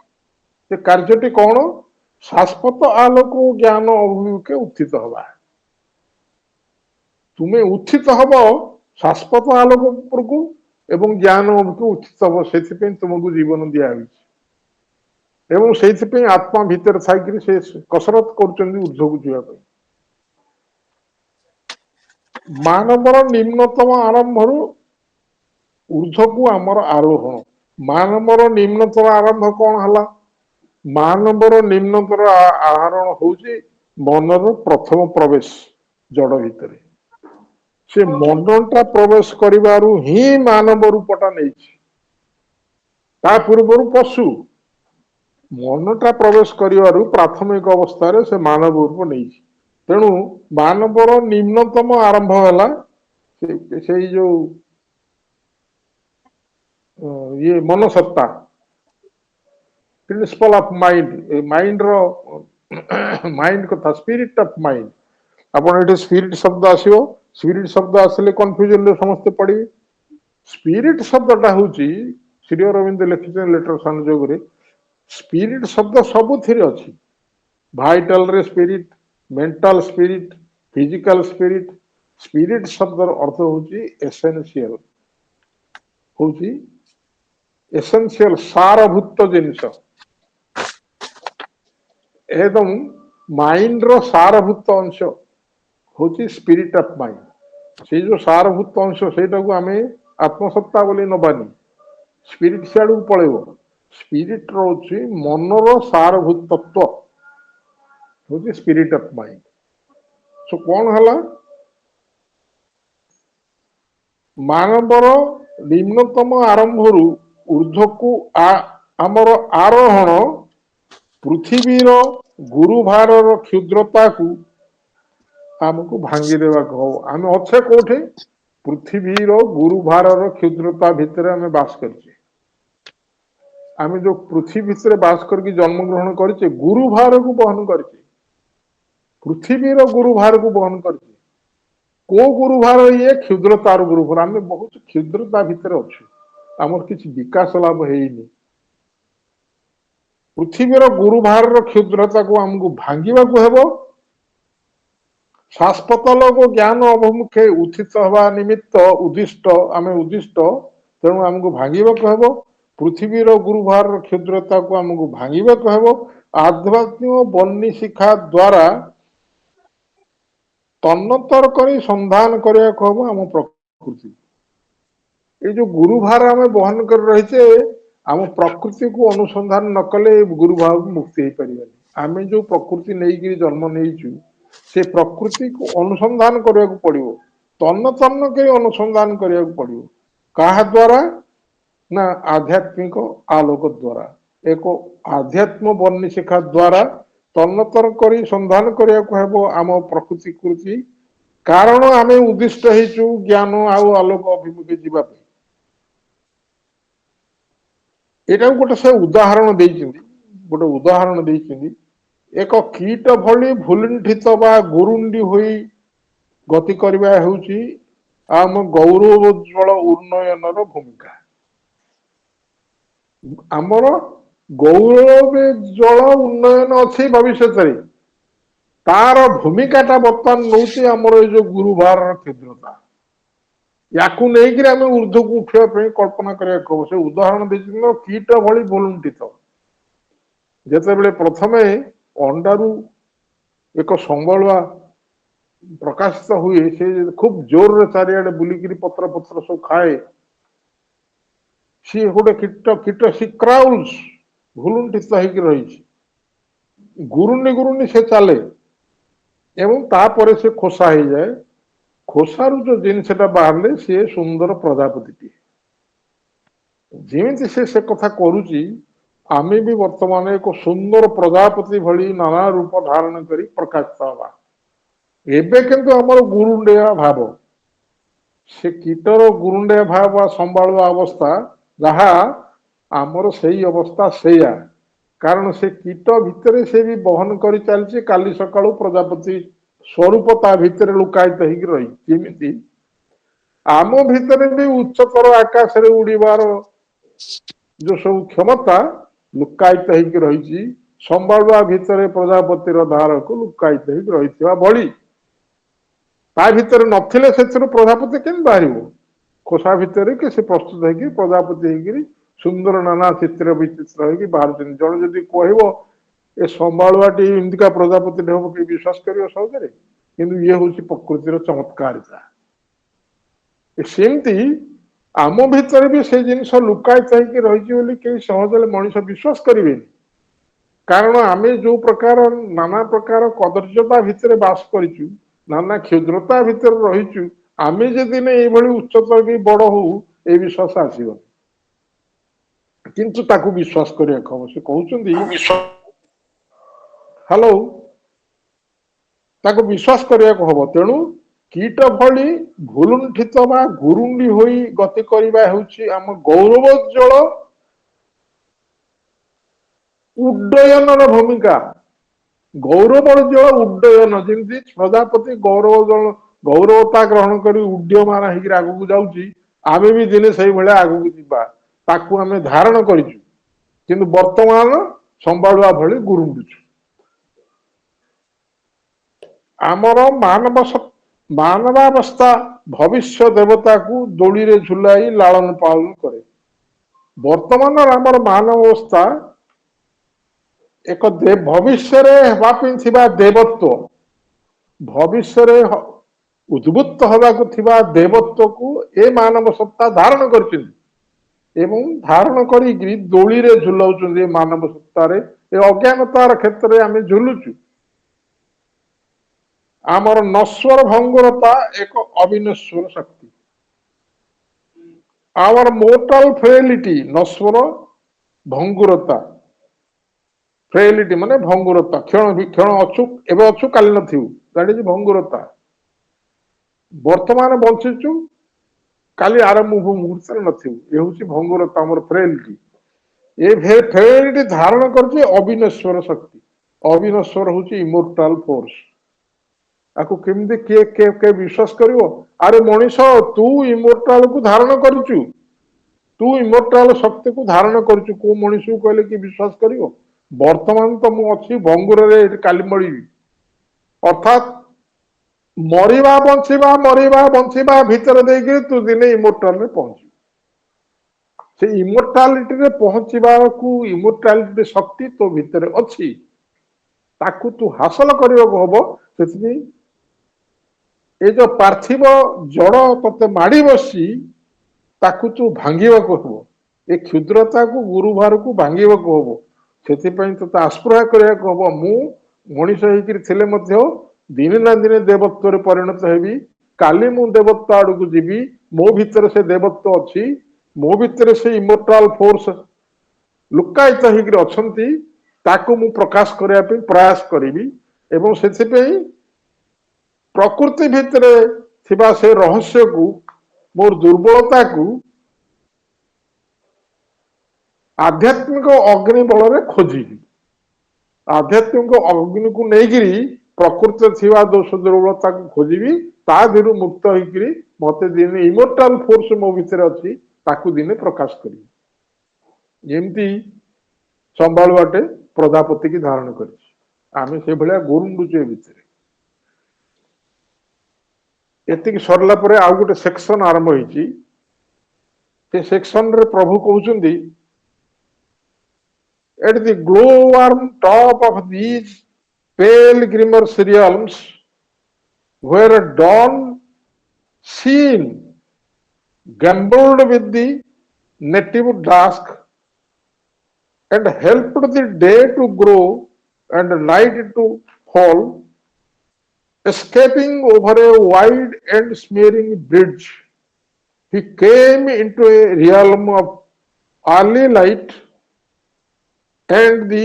ସେ କାର୍ଯ୍ୟଟି କଣ? ଶାଶ୍ୱତ ଆଲୋକ ଜ୍ଞାନ ଅଭିମୁଖେ ଉତ୍ଥିତ ହବା। ତୁମେ ଉତ୍ଥିତ ହବ ଶାଶ୍ୱତ ଆଲୋକ ଉପରକୁ ଏବଂ ଜ୍ଞାନ ଅଭିମୁଖେ ଉତ୍ଥିତ ହବ। ସେଥିପାଇଁ ତୁମକୁ ଜୀବନ ଦିଆହେଇଛି। ଏବଂ ସେଇଥିପାଇଁ ଆତ୍ମା ଭିତରେ ଥାଇକିରି ସେ କସରତ କରୁଛନ୍ତି ଊର୍ଦ୍ଧ୍ୱକୁ ଯିବା ପାଇଁ। ମାନବର ନିମ୍ନତମ ଆରମ୍ଭରୁ ଊର୍ଦ୍ଧ୍ୱକୁ ଆମର ଆରୋହଣ। ମାନବର ନିମ୍ନତର ଆରମ୍ଭ କଣ ହେଲା? ମାନବର ନିମ୍ନତର ଆହରଣ ହଉଛି ମନର ପ୍ରଥମ ପ୍ରବେଶ ଜଡ ଭିତରେ। ସେ ମନଟା ପ୍ରବେଶ କରିବାରୁ ହିଁ ମାନବ ରୂପଟା ନେଇଛି। ତା ପୂର୍ବରୁ ପଶୁ। ମନଟା ପ୍ରବେଶ କରିବାରୁ ପ୍ରାଥମିକ ଅବସ୍ଥାରେ ସେ ମାନବ ରୂପ ନେଇଛି। ତେଣୁ ମାନବର ନିମ୍ନତମ ଆରମ୍ଭ ହେଲା ସେଇ ଯୋଉ ଇଏ ମନସତ୍ତା, ପ୍ରିନ୍ସିପଲ ଅଫ ମାଇଣ୍ଡ, ମାଇଣ୍ଡ କଥା, ସ୍ପିରିଟ ଅଫ ମାଇଣ୍ଡ। ଆପଣ ଏଠି ସ୍ପିରିଟ ଶବ୍ଦ ଆସିବ, ସ୍ପିରିଟ ଶବ୍ଦ ଆସିଲେ କନଫ୍ୟୁଜନରେ ସମସ୍ତେ ପଡିବେ। ସ୍ପିରିଟ ଶବ୍ଦଟା ହଉଛି, ଶ୍ରୀ ଅରବିନ୍ଦ ଲେଖିଛନ୍ତି ଲେଟର ସଂଯୋଗରେ, ସ୍ପିରିଟ ଶବ୍ଦ ସବୁଥିରେ ଅଛି। ଭାଇଟାଲରେ spirit, mental spirit, physical spirit. Spirit ଶବ୍ଦର ଅର୍ଥ ହଉଛି ଏସେନ୍ସିଆଲ, ହଉଛି ଏସେନ୍ସିଆଲ, ସାରଭୂତ ଜିନିଷ। ଏବଂ ମାଇଣ୍ଡର ସାରଭୂତ ଅଂଶ ହଉଛି ସ୍ପିରିଟ ଅଫ ମାଇଣ୍ଡ। ସେଇ ଯୋଉ ସାରଭୂତ ଅଂଶ ସେଇଟାକୁ ଆମେ ଆତ୍ମସତ୍ତା ବୋଲି ନବାନି, ସ୍ପିରିଟ ସିଆଡକୁ ପଳେଇବ। ସ୍ପିରିଟ ରହୁଛି ମନର ସାରଭୂତତ୍ୱ, ହଉଛି ସ୍ପିରିଟ ଅଫ ମାଇଣ୍ଡ। ସୋ କଣ ହେଲା? ମାନବର ନିମ୍ନତମ ଆରମ୍ଭରୁ ଊର୍ଦ୍ଧ୍ୱକୁ ଆମର ଆରୋହଣ ପୃଥିବୀର ଗୁରୁଭାରର କ୍ଷୁଦ୍ରତାକୁ ଆମକୁ ଭାଙ୍ଗି ଦେବାକୁ ହବ। ଆମେ ଅଛେ କୋଉଠି? ପୃଥିବୀର ଗୁରୁଭାରର କ୍ଷୁଦ୍ରତା ଭିତରେ ଆମେ ବାସ କରିଛେ। ଆମେ ଯୋଉ ପୃଥିବୀ ଭିତରେ ବାସ କରିକି ଜନ୍ମଗ୍ରହଣ କରିଛେ, ଗୁରୁଭାରକୁ ବହନ କରିଛେ। ପୃଥିବୀର ଗୁରୁଭାରକୁ ବହନ କରିଛେ। କୋଉ ଗୁରୁଭାର? ଇଏ କ୍ଷୁଦ୍ରତାର ଗୁରୁଭାର। ଆମେ ବହୁତ କ୍ଷୁଦ୍ରତା ଭିତରେ ଅଛୁ, ଆମର କିଛି ବିକାଶ ଲାଭ ହେଇନି। ପୃଥିବୀର ଗୁରୁଭାରର କ୍ଷୁଦ୍ରତାକୁ ଆମକୁ ଭାଙ୍ଗିବାକୁ ହେବ। ଶାଶ୍ୱତଲୋକ ଜ୍ଞାନ ଅଭିମୁଖେ ଉତ୍ଥିତ ହେବା ନିମିତ୍ତ ଉଦ୍ଦିଷ୍ଟ, ଆମେ ଉଦ୍ଦିଷ୍ଟ। ତେଣୁ ଆମକୁ ଭାଙ୍ଗିବାକୁ ହେବ। ପୃଥିବୀର ଗୁରୁଭାରର କ୍ଷୁଦ୍ରତାକୁ ଆମକୁ ଭାଙ୍ଗିବାକୁ ହେବ। ଆଧ୍ୟାତ୍ମିକ ବହ୍ନି ଶିକ୍ଷା ଦ୍ୱାରା ତନ୍ନତର କରି ସନ୍ଧାନ କରିବାକୁ ହବ ଆମ ପ୍ରକୃତି। ଏଇ ଯୋଉ ଗୁରୁଭାର ଆମେ ବହନ କରି ରହିଛେ, ଆମ ପ୍ରକୃତିକୁ ଅନୁସନ୍ଧାନ ନ କଲେ ଏ ଗୁରୁଭାରକୁ ମୁକ୍ତି ହେଇପାରିବାନି। ଆମେ ଯୋଉ ପ୍ରକୃତି ନେଇକିରି ଜନ୍ମ ନେଇଛୁ, ସେ ପ୍ରକୃତିକୁ ଅନୁସନ୍ଧାନ କରିବାକୁ ପଡିବ। ତନ୍ନ ତନ୍ନ କରି ଅନୁସନ୍ଧାନ କରିବାକୁ ପଡିବ। କାହା ଦ୍ୱାରା? ନା ଆଧ୍ୟାତ୍ମିକ ଆଲୋକ ଦ୍ୱାରା, ଏକ ଆଧ୍ୟାତ୍ମ ବହ୍ନି ଶିକ୍ଷା ଦ୍ୱାରା ତନ୍ନତର କରି ସନ୍ଧାନ କରିବାକୁ ହେବ ଆମ ପ୍ରକୃତି କୃତି। କାରଣ ଆମେ ଉଦ୍ଦିଷ୍ଟ ହେଇଛୁ ଜ୍ଞାନ ଆଉ ଆଲୋକ ଅଭିମୁଖେ ଯିବା ପାଇଁ। ଏଟାକୁ ଗୋଟେ ସେ ଉଦାହରଣ ଦେଇଛନ୍ତି, ଗୋଟେ ଉଦାହରଣ ଦେଇଛନ୍ତି। ଏକ କୀଟ ଭଳି ଭୁଲୁଣ୍ଠିତ ବା ଗୁରୁଣ୍ଡି ହୋଇ ଗତି କରିବା ହେଉଛି ଆମ ଗୌରବୋଜ୍ୱଳ ଉନ୍ନୟନର ଭୂମିକା। ଆମର ଗୌରବ ଜଳ ଉନ୍ନୟନ ଅଛି ଭବିଷ୍ୟତରେ। ତାର ଭୂମିକାଟା ବର୍ତ୍ତମାନ ନଉଛି ଆମର ଏଇ ଯୋଉ ଗୁରୁଭାରର କ୍ଷୁଦ୍ରତା। ୟାକୁ ନେଇକିରି ଆମେ ଊର୍ଦ୍ଧ୍ୱକୁ ଉଠିବା ପାଇଁ କଳ୍ପନା କରିବାକୁ ହବ। ସେ ଉଦାହରଣ ଦେଇଛନ୍ତି, କୀଟ ଭଳି ଭୁଲୁଣ୍ଠିତ। ଯେତେବେଳେ ପ୍ରଥମେ ଅଣ୍ଡାରୁ ଏକ ସମ୍ବାଳୁଆ ପ୍ରକାଶିତ ହୁଏ, ସେ ଖୁବ ଜୋରରେ ଚାରିଆଡେ ବୁଲିକିରି ପତ୍ର ପତ୍ର ସବୁ ଖାଏ। ସିଏ ଗୋଟେ କୀଟ ସି କ୍ରାଉଲ୍ସ, ଭୁଲୁଣ୍ଠିତ ହେଇକି ରହିଛି। ଗୁରୁଣ୍ଡି ଗୁରୁଣ୍ଡି ସେ ଚାଲେ ଏବଂ ତାପରେ ସେ ଖୋସା ହେଇଯାଏ। ଖୋସାରୁ ଯୋଉ ଜିନିଷଟା ବାହାରିଲେ ସିଏ ସୁନ୍ଦର ପ୍ରଜାପତିଟିଏ। ଯେମିତି ସେ କଥା କରୁଛି, ଆମେ ବି ବର୍ତ୍ତମାନ ଏକ ସୁନ୍ଦର ପ୍ରଜାପତି ଭଳି ନାନା ରୂପ ଧାରଣ କରି ପ୍ରକାଶିତ ହେବା। ଏବେ କିନ୍ତୁ ଆମର ଗୁରୁଣ୍ଡିଆ ଭାବ, ସେ କୀଟର ଗୁରୁଣ୍ଡିଆ ଭାବ ବା ସମ୍ବାଳୁଆ ଅବସ୍ଥା, ଯାହା ଆମର ସେଇ ଅବସ୍ଥା ସେଇଆ। କାରଣ ସେ କୀଟ ଭିତରେ ସେ ବି ବହନ କରି ଚାଲିଛି କାଲି ସକାଳୁ ପ୍ରଜାପତି ସ୍ୱରୂପ ତା ଭିତରେ ଲୁକାୟିତ ହେଇକି ରହିଛି। ଯେମିତି ଆମ ଭିତରେ ବି ଉଚ୍ଚତର ଆକାଶରେ ଉଡିବାର ଯୋଉ ସବୁ କ୍ଷମତା ଲୁକାୟିତ ହେଇକି ରହିଛି, ସମ୍ବାଳୁଆ ଭିତରେ ପ୍ରଜାପତିର ଧାରକୁ ଲୁକାୟିତ ହେଇକି ରହିଥିବା ଭଳି। ତା ଭିତରେ ନଥିଲେ ସେଥିରୁ ପ୍ରଜାପତି କେମିତି ବାହାରିବ? ଖୋସା ଭିତରେ କି ସେ ପ୍ରସ୍ତୁତ ହେଇକି ପ୍ରଜାପତି ହେଇକିରି ସୁନ୍ଦର ନାନା ଚିତ୍ର ବିଚିତ୍ର ହେଇକି ବାହାରୁଛନ୍ତି। ଜଣେ ଯଦି କହିବ ଏ ସମ୍ବାଳୁଆଟି ଏମିତିକା ପ୍ରଜାପତି ହବ କି ବିଶ୍ୱାସ କରିବ ସହଜରେ? କିନ୍ତୁ ଇଏ ହଉଛି ପ୍ରକୃତିର ଚମତ୍କାରିତା। ସେମିତି ଆମ ଭିତରେ ବି ସେ ଜିନିଷ ଲୁକାୟିତ ହେଇକି ରହିଛି ବୋଲି କେହି ସହଜରେ ମଣିଷ ବିଶ୍ୱାସ କରିବେନି। କାରଣ ଆମେ ଯୋଉ ପ୍ରକାର ନାନା ପ୍ରକାର କଦର୍ଯ୍ୟତା ଭିତରେ ବାସ କରିଛୁ, ନାନା କ୍ଷୁଦ୍ରତା ଭିତରେ ରହିଛୁ, ଆମେ ଯଦି ଏଇଭଳି ଉଚ୍ଚତର ବି ବଡ ହଉ ଏ ବିଶ୍ୱାସ ଆସିବନି। କିନ୍ତୁ ତାକୁ ବିଶ୍ୱାସ କରିବାକୁ ହବ। ସେ କହୁଛନ୍ତି ହ୍ୟାଲୋ, ତାକୁ ବିଶ୍ୱାସ କରିବାକୁ ହବ। ତେଣୁ କୀଟ ଭଳି ଭୁଲୁଣ୍ଠିତ ବା ଗୁରୁଣ୍ଡି ହୋଇ ଗତି କରିବା ହେଉଛି ଆମ ଗୌରବୋଜ୍ଜଳ ଉଡ୍ଡୟନର ଭୂମିକା। ଗୌରବୋଜ୍ଜଳ ଉଡ୍ଡୟନ, ଯେମିତି ପ୍ରଜାପତି ଗୌରବତା ଗ୍ରହଣ କରି ଉଡ୍ଡୟମାନ ହେଇକି ଆଗକୁ ଯାଉଛି, ଆମେ ବି ଦିନେ ସେଇଭଳିଆ ଆଗକୁ ଯିବା। ତାକୁ ଆମେ ଧାରଣ କରିଛୁ, କିନ୍ତୁ ବର୍ତ୍ତମାନ ସମ୍ବାଳୁଆ ଭଳି ଗୁରୁଣ୍ଡୁଛୁ। ଆମର ମାନବାବସ୍ଥା ଭବିଷ୍ୟ ଦେବତାକୁ ଦୋଳିରେ ଝୁଲାଇ ଲାଳନ ପାଳନ କରେ। ବର୍ତ୍ତମାନର ଆମର ମାନବ ଅବସ୍ଥା ଏକ ଭବିଷ୍ୟରେ ହେବା ପାଇଁ ଥିବା ଦେବତ୍ୱ, ଭବିଷ୍ୟରେ ଉଦ୍ଭୁତ ହେବାକୁ ଥିବା ଦେବତ୍ୱକୁ ଏ ମାନବ ସତ୍ତା ଧାରଣ କରିଛନ୍ତି ଏବଂ ଧାରଣ କରିକି ଦୋଳିରେ ଝୁଲାଉଛନ୍ତି। ଏ ମାନବ ସତ୍ତାରେ, ଏ ଅଜ୍ଞାନତାର କ୍ଷେତ୍ରରେ ଆମେ ଝୁଲୁଛୁ। ଆମର ନଶ୍ୱର ଭଙ୍ଗୁରତା ଏକ ଅବିନଶ୍ୱର ଶକ୍ତି। our mortal frailty, ନଶ୍ୱର ଭଙ୍ଗୁରତା, ଫ୍ରେଲିଟି ମାନେ ଭଙ୍ଗୁରତା, କ୍ଷଣ ଅଛୁ, ଏବେ ଅଛୁ କାଲି ନଥିବୁ, ଦ୍ୟାଟ୍ ଇଜ ଭଙ୍ଗୁରତା। ବର୍ତ୍ତମାନ ବଞ୍ଚିଛୁ, କାଲି ଆରମ୍ଭ ମୁହୂର୍ତ୍ତରେ ନଥିବୁ, ଏ ହଉଛି ଭଙ୍ଗୁରତା, ଆମର ଫ୍ରେଲିଟି। ଏ ଫ୍ରେଲିଟି ଧାରଣ କରୁଛି ଅବିନଶ୍ୱର ଶକ୍ତି। ଅବିନଶ୍ୱର ହଉଛି ଇମୋର୍ଟାଲ ଫୋର୍ସ। ଆକୁ କେମିତି କିଏ ବିଶ୍ୱାସ କରିବ? ଆରେ ମଣିଷ, ତୁ ଇମୋର୍ଟାଲକୁ ଧାରଣ କରିଛୁ, ତୁ ଇମୋର୍ଟାଲ ଶକ୍ତିକୁ ଧାରଣ କରିଛୁ। କୋଉ ମଣିଷକୁ କହିଲେ କି ବିଶ୍ୱାସ କରିବ? ବର୍ତ୍ତମାନ ତ ମୁଁ ଅଛି ଭଙ୍ଗୁରରେ, କାଲି ମରିବି। ଅର୍ଥାତ୍ ମରିବା ବଞ୍ଚିବା ଭିତରେ ଦେଇକି ତୁ ଦିନେ ଇମୋର୍ଟାଲରେ ପହଞ୍ଚିବୁ। ସେ ଇମୋର୍ଟାଲିଟିରେ ପହଞ୍ଚିବାକୁ, ଇମୋର୍ଟାଲିଟି ଶକ୍ତି ତୋ ଭିତରେ ଅଛି, ତାକୁ ତୁ ହାସଲ କରିବାକୁ ହବ। ସେଥିପାଇଁ ଏ ଯୋଉ ପାର୍ଥିବ ଜଡ ତତେ ମାଡି ବସି, ତାକୁ ତୁ ଭାଙ୍ଗିବାକୁ ହବ। ଏ କ୍ଷୁଦ୍ରତାକୁ, ଗୁରୁଭାରକୁ ଭାଙ୍ଗିବାକୁ ହବ। ସେଥିପାଇଁ ତତେ ଆସ୍ପୃହା କରିବାକୁ ହବ। ମୁଁ ମଣିଷ ହେଇକିରି ଥିଲେ ମଧ୍ୟ ଦିନେ ନା ଦିନେ ଦେବତ୍ୱରେ ପରିଣତ ହେବି। କାଲି ମୁଁ ଦେବତ୍ୱ ଆଡକୁ ଯିବି। ମୋ ଭିତରେ ସେ ଦେବତ୍ୱ ଅଛି, ମୋ ଭିତରେ ସେ ଇମୋର୍ଟାଲ ଫୋର୍ସ ଲୁକାୟିତ ହେଇକିରି ଅଛନ୍ତି, ତାକୁ ମୁଁ ପ୍ରକାଶ କରିବା ପାଇଁ ପ୍ରୟାସ କରିବି। ଏବଂ ସେଥିପାଇଁ ପ୍ରକୃତି ଭିତରେ ଥିବା ସେ ରହସ୍ୟକୁ, ମୋର ଦୁର୍ବଳତାକୁ ଆଧ୍ୟାତ୍ମିକ ଅଗ୍ନି ବଳରେ ଖୋଜିବି। ଆଧ୍ୟାତ୍ମିକ ଅଗ୍ନିକୁ ନେଇକିରି ପ୍ରକୃତିରେ ଥିବା ଦୋଷ ଦୁର୍ବଳତାକୁ ଖୋଜିବି। ତା ଦେହରୁ ମୁକ୍ତ ହେଇକିରି ମତେ ଦିନେ ଇମୋର୍ଟାଲ ଫୋର୍ସ ମୋ ଭିତରେ ଅଛି, ତାକୁ ଦିନେ ପ୍ରକାଶ କରିବି। ଯେମିତି ସମ୍ବାଳୁଆଟେ ପ୍ରଜାପତି କି ଧାରଣ କରିଛି, ଆମେ ସେଭଳିଆ ଗୁରୁଣ୍ଡୁଛୁ ଏ ଭିତରେ। ଏତିକି ସରିଲା ପରେ ଆଉ ଗୋଟେ ସେକ୍ସନ ଆରମ୍ଭ ହେଇଛି। ସେ ସେକ୍ସନରେ ପ୍ରଭୁ କହୁଛନ୍ତି, at the glowworm top of these pale glimmer realms, where dawn seen gambled with the native dusk and helped the day to grow and night to fall, escaping over a wide and smearing bridge, he came into a realm of early light and the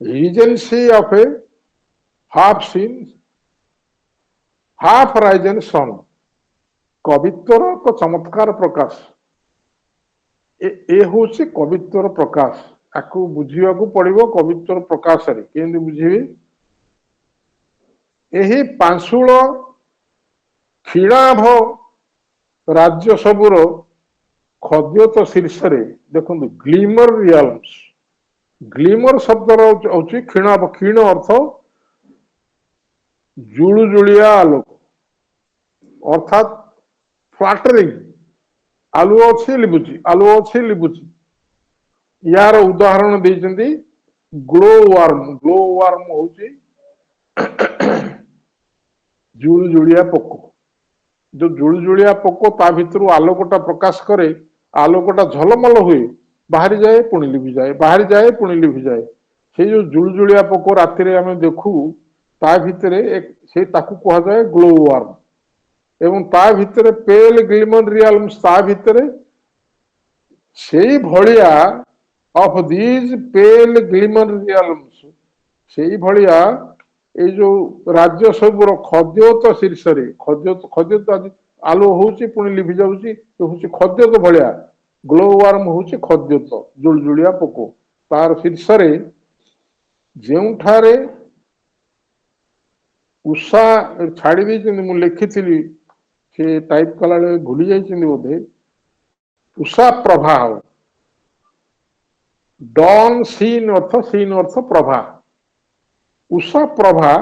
regency of a half-seen, half-risen sun. କବିତ୍ୱର ଏକ ଚମତ୍କାର ପ୍ରକାଶ। ଏ ହଉଛି କବିତ୍ୱର ପ୍ରକାଶ। ଆକୁ ବୁଝିବାକୁ ପଡିବ କବିତ୍ୱର ପ୍ରକାଶରେ। କେମିତି ବୁଝିବି? ଏହି ପାଂଶୁଳ କ୍ଷୀଣାଭ ରାଜ୍ୟ ସବୁର ଖଦ୍ୟୋତ ଶୀର୍ଷରେ ଦେଖନ୍ତୁ, ଗ୍ଲିମର ରିଆଲ୍ମସ। ଗ୍ଲିମର ଶବ୍ଦର ହଉଛି କ୍ଷୀଣାଭ। କ୍ଷୀଣ ଅର୍ଥ ଜୁଳୁଜୁଳିଆ ଆଲୋକ, ଅର୍ଥାତ୍ ଫ୍ଲାଟରିଂ। ଆଲୁଅ ଅଛି ଲିଭୁଛି, ଆଲୁଅ ଅଛି ଲିଭୁଛି। यार उदाहरण देइछन्ती ग्लो वार्म होची जुलजुलिया पोक जो जुलजुलिया पोक ता भितरु आलोकटा प्रकाश करे आलोकटा झलमल हुए बाहरी जाए पुणी लिभि जाए बाहरी जाए पुणी लिभि जाए से जो जुलजुलिया पोक राति आम देखू ता भितरे एक से ताकू कहा जाए ग्लो वार्म एवं ता भितरे पेल ग्लिमर रियल्स ता भितरे सेई भलिया ऑफ दीज पेल ग्लिमर रियल्स सेई भलिया ए जो राज्य सबुर खद्योत शीर्ष रे खद्योत आलो होची पुणी लिभि जाउची तो होची खद्योत भलिया ग्लो वार्म होची खद्योत जुलजुलिया पोको तार शीर्ष रे जेउठारे उषा छाड़ी देइछन्ती मु लिखिथिली से टाइप कला भूली जाइछन्ती बोधे उषा प्रभा डॉन सीन अर्थ प्रभा उषा प्रभा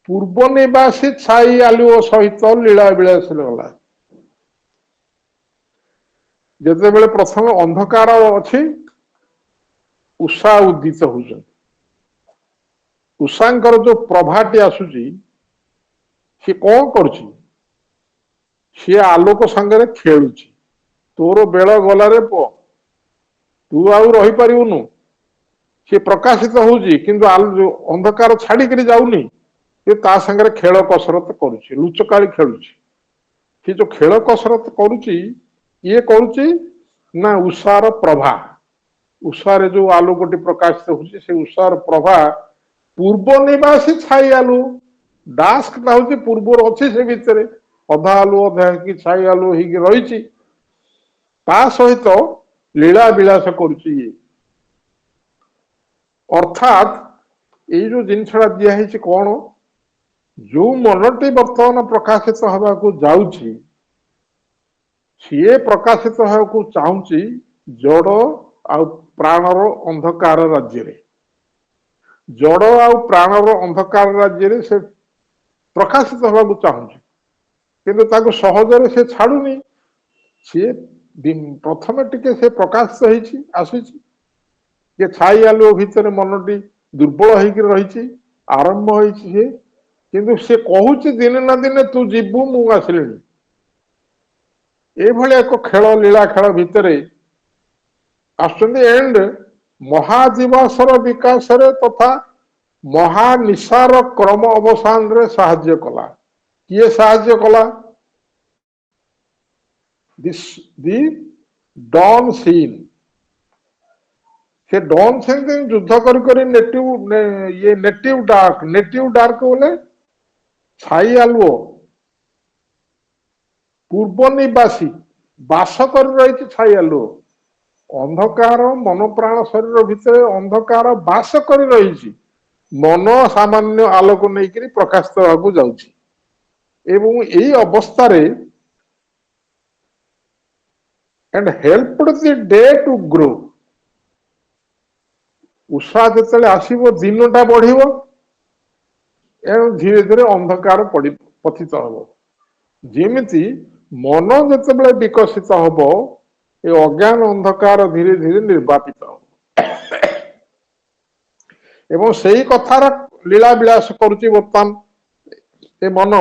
पूर्व निवासी छाई आलुओ सहित लीला विलास गला जिते बेले प्रथम अंधकार अच्छी उषा उदित होउछन्ती उषांकर जो प्रभाटी आसुची सी कौन करुची सी आलोक संगे खेलुची तोर बेल गलारे पो तू आउ रही पारिबुनु सी प्रकाशित होउची किंतु जो अंधकार छाड़ी करी जाउनी ये ता संगे खेल कसरत करुची लुचकाली खेलुची सी जो खेल कसरत करुची ये करुची ना उषार प्रभा उषारे जो आलोकटी प्रकाशित होउची से उषार प्रभा पूर्व निवासी छाई आलु डास्क हूँ पूर्वर अच्छी से भितर अधा आलु अधा कि छाई आलु हो रही सहित लीला विलास करुची अर्थात ये जो जिनसा दिखाई कौन जो मनटी बर्तमान प्रकाशित हवा को जाउची सी प्रकाशित होगा चाहूँगी जड़ आ प्राणर अंधकार राज्य रे जड़ आ प्राणर अंधकार राज्य से प्रकाशित होगा चाहूँगी किंतु सहजरे से छाड़ुनी सी प्रथम टिके से प्रकाशित आसूची ये छाई आलु भितर मनटी दुर्बल होकर रही आरंभ होती किंतु से कहूँ दिने ना दिने तू जीवु मु आसिली ये एक खेल लीला खेल भितर एंड महादिवसर विकास तथा महानिशार क्रम अवसान रे साहाय्य कला किए साहाय्य कला दी डॉन सीन से डॉन सीन युद्ध कर नेटिव डार्क बोले छाई आलुओ पूर्व निवासी बास कर रही छाई आलुओ अंधकार मन प्राण शरीर भितर अंधकार बास कर रही मन सामान्य आलोक नहीं प्रकाशित होगा जाउची एवं यही अवस्था and help the day to grow उषा जो आसो दिनटा बढ़ धीरे धीरे अंधकार पतित हम जमी मन जो विकसित हम ये अज्ञान अंधकार धीरे धीरे निर्वापित हम एवं से ही कथार लीला विलास करुच्ची बर्तमान ए मन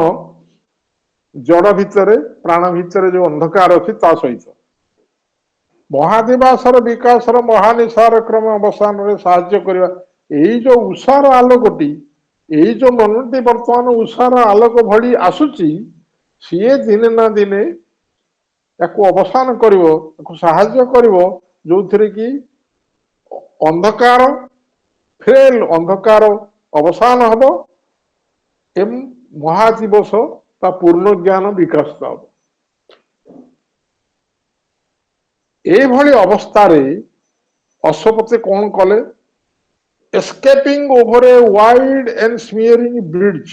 जड़ भितर प्राण भितर जो अंधकार अच्छी सहित महादिवासर विकासर महानिशार क्रम अवसान में साहाय्य करवा यही जो उषार आलोकटी यही जो मनटी बर्तमान उषार आलोक भली आसुची सी दिने ना दिने याकू अवसान कर साहाय्य करिवो जो थे कि अंधकार फेल अंधकार अवसान हम एवं महादिवस ता पूर्ण ज्ञान विकास हम एभली अवस्था अश्वपति कौन कले escaping over a wide and smearing bridge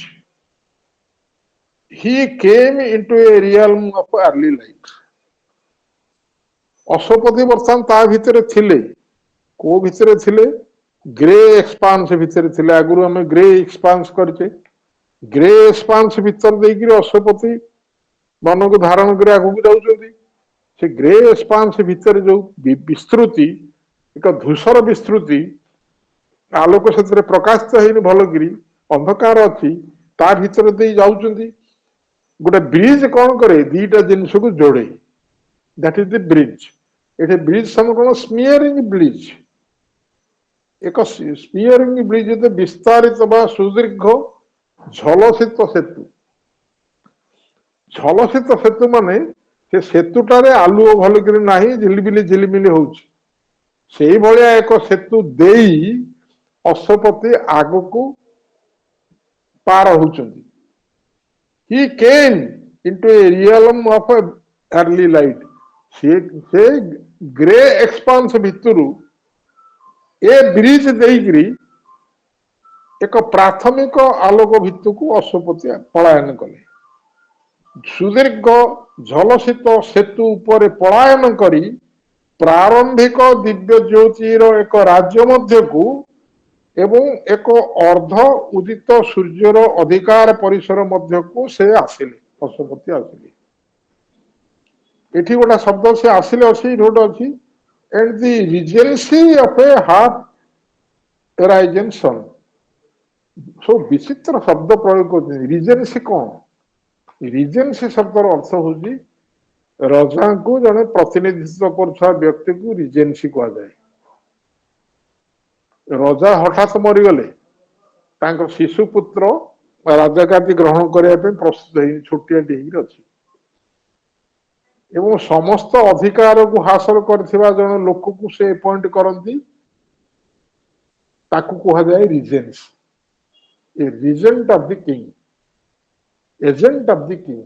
he came into A realm of early life Ashwapati बर्तमान ता भितर थिले को भितर थिले ग्रे एक्सपांस भितर थिले आगुरु हमें ग्रे एक्सपांस करके ग्रे एक्सपांस भितर देकर अश्वपति मन को धारण कर आगू जाउछन्ती से ग्रे एक्सपांस भितर जो विस्तृति एक धूसर विस्तृति आलोक से प्रकाशित होनी भलकरी अंधकार अच्छी ता भीतर दे जाउछंती गोटे ब्रिज कौन करे दीटा जिनस को जोड़े दैट इज द ब्रिज एटे ब्रिज सम कौन स्मियरिंग ब्रिज एक स्मियरिंग ब्रिज विस्तारित बा सुदीर्घ झलसित सेतु झलसित सेतु माने से सेतुटारे आलुओ भलकरी नाही झिलिमिली होउछि सेही भलिया एक सेतु देई अश्वपति आगको पार होउछंती he came into a realm of a early light से ग्रे एक्सपांस भितरु ए ब्रिज देइकरी एक प्राथमिक आलोक भित्तु अश्वपति पलायन कले सुदीर्घ झलसित सेतु उपर पलायन करी प्रारंभिक दिव्य ज्योतिर एक राज्य मध्य को एवं एक अर्ध उदित सूर्यर अधिकार परिसर मध्य को से आसिले पशुपति आसिले एठी गोटा शब्द से आसिले अछि रोड अछि and the regency of a half risen sun सो विचित्र शब्द प्रयोग करते रिजेंसी कौन रिजेंसी शब्द अर्थ होची राजा को जने प्रतिनिधित्व करछा व्यक्ति को रिजेंसी कहा जाए राजा हठात मरीगले तांको शिशुपुत्र राजगादी ग्रहण करने प्रस्तुत छोटिया अच्छी एवं समस्त अधिकार को हासिल करथिबा जन लोक को से अपॉइंट करती ताकू कहा जाए regents a regent of the king agent of the king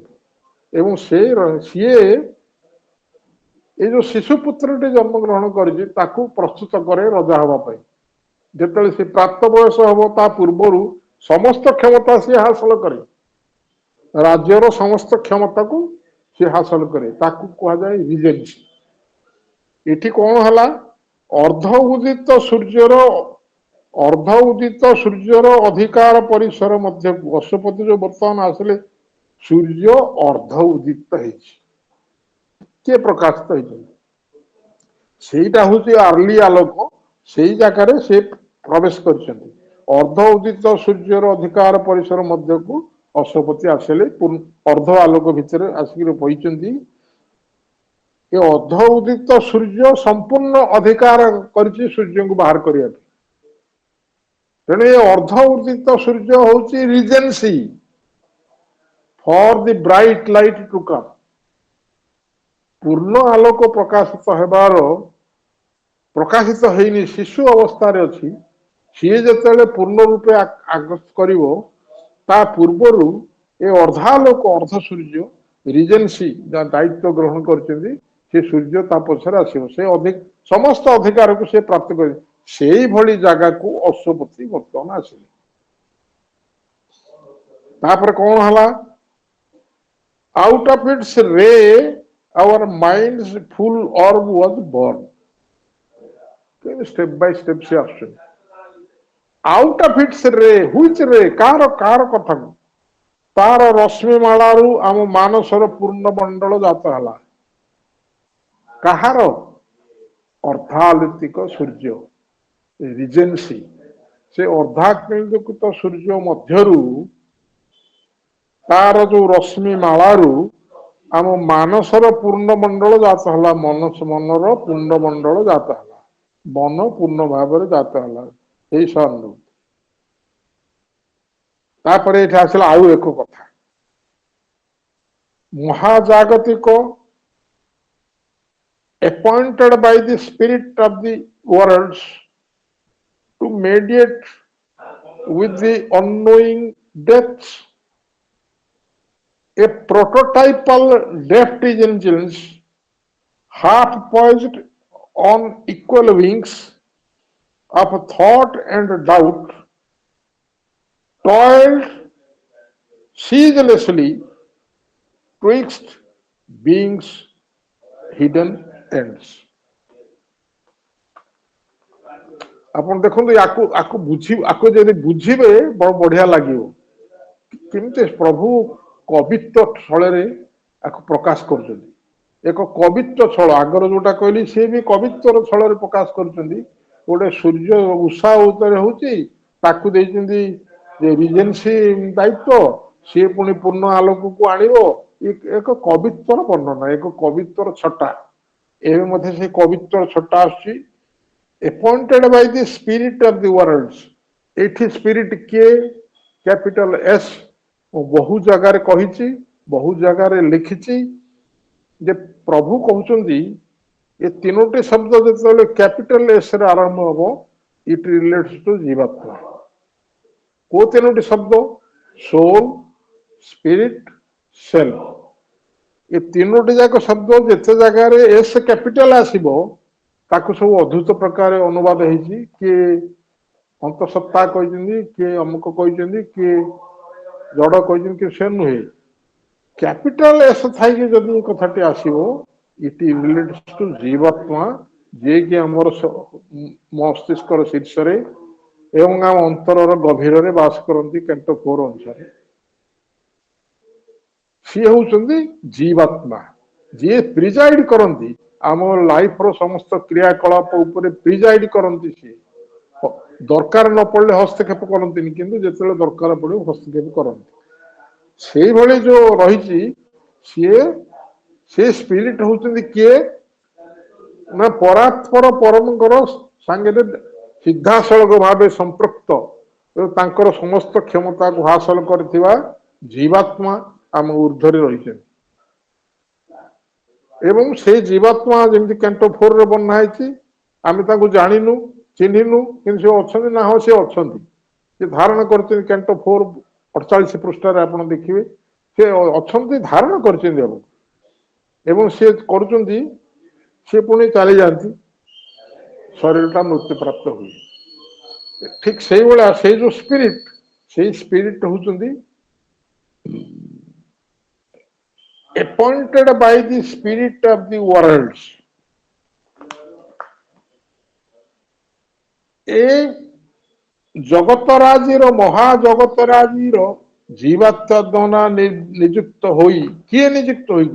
एवं सीए ये जो शिशुपुत्र जन्म ग्रहण कर प्रस्तुत करे राजा हवा पाई जिते से प्राप्त बयस हम ता पूर्वर समस्त क्षमता सी हासिल करे राज्यर समस्त क्षमता को सी हासिल करे ताकू कहा जाए रिजेंसी एठी कौन हला अर्ध उदित सूर्यर अधिकार परिसर मध्य अश्वपति जो बर्तमान आसिले सूर्य अर्ध उदित किए प्रकाशित होता हूँ आर्ली आलोक से जगह से प्रवेश कर अर्ध उदित सूर्यर अधिकार परिसर मध्य को अश्वपति आसिले अर्ध आलोक भितर आसिक बही ये अर्ध उदित सूर्य संपूर्ण अधिकार कर सूर्य को बाहर करने तेणु ये अर्ध उदित सूर्य हूँ regency for the bright light to come पूर्ण आलोक प्रकाशित होबार प्रकाशित होनी शिशु अवस्था अच्छी सी जो पूर्ण रूपे आगत कर पूर्वर ये अर्धालोक अर्ध सूर्य रिजेंसी दायित्व ग्रहण कर सूर्य ता पछरे आसो से अधिक समस्त अधिकार को से प्राप्त कर से भली जगह को अश्वपति बर्तमान आसिले तापर कौन हला out of its ray our minds full orb was born step by step से आसुन out of its ray which ray कार कथा तार रश्मि मालारू आम मानसर पूर्ण मंडल जात हला कहार अर्धालोकिक सूर्य रिजेंसी से अर्धालोकित सूर्य मध्यरु तार जो रश्मि मालारू आम मानसर पूर्ण मंडल जात हला मनर पूर्ण मंडल जात हला मन पूर्ण भाव जात हला यही सनु तापरे एठी आसला आउ एक कथा महाजागतिक appointed by the spirit of the worlds to mediate with the unknowing depths. A prototypal deft intelligence, half poised on equal wings of thought and doubt, toiled ceaselessly twixt beings' hidden ends. अपन देखो आकु बुझीबे बड़ बढ़िया लगे किमते प्रभु कवित्व स्थल प्रकाश कर एक कवित्व छल आगर जोटा कहली सी भी कवित्वर छल प्रकाश कर गोटे सूर्य उषा उतर होजेन्सी दायित्व सी पुणी पूर्ण आलोक को आण एक कवित्वर वर्णना एक कवित्वर छटा एवं से कवित्वर छटा appointed by the spirit of the worlds एठी स्पिरिट किए कैपिटल एस बहु जगार कही बहु जगार लिखी जे प्रभु कहते ये तीनोटी शब्द जो कैपिटल एस रे आरंभ हम इट रिलेट्स टू जीवात्मा को तीनोटी शब्द सोल स्पिरिट सेल्फ ये तीनोटी जाक शब्द जिते जगार एस कैपिटल आसो ताकू सब अद्भुत प्रकार अनुवाद होती किए अंतसत्ता कहते किए अमुक कहते किए जड़ कहते कि से नुहे कैपिटल एस थी जदि कथाटी आसो इट रिलेट्स टू जीवात्मा जे कि आमर मस्तिष्क शीर्ष एवं आम अंतर गभीर में बास करती कैंटो 4 अनुसार सी होउचंदी जीवात्मा जी प्रिजाइड करती आम लाइफ रो समस्त क्रियाकलाप उपरे प्रिजाइड करती सी दरकार न पड़े हस्तक्षेप करती किंतु जिते दरकार पड़े हस्तक्षेप करती से भली जो रही सी स्पिरिट होउचंदी किए ना परात्पर परमकर सांगे सीधासलख भाव संपृक्त तांकर समस्त क्षमता को हासिल करथिबा जीवात्मा आम ऊर्ध्व रही एवं से जीवात्मा जमी कैंटो 4 रे बनाई आम जाणीनु चिन्हनु कि अच्छा ना हाँ सी अच्छा धारणा कर कैंटो 4 48 पृष्ठ आप देखिए से अच्छा धारणा कर पुणी चली जाती शरीरटा मृत्यु प्राप्त हुए ठीक से भाया से जो स्पिरिट होती appointed by the spirit of the worlds ए जगतराजीर महाजगतराजीर जीवात्मा नियुक्त होई किए नियुक्त होई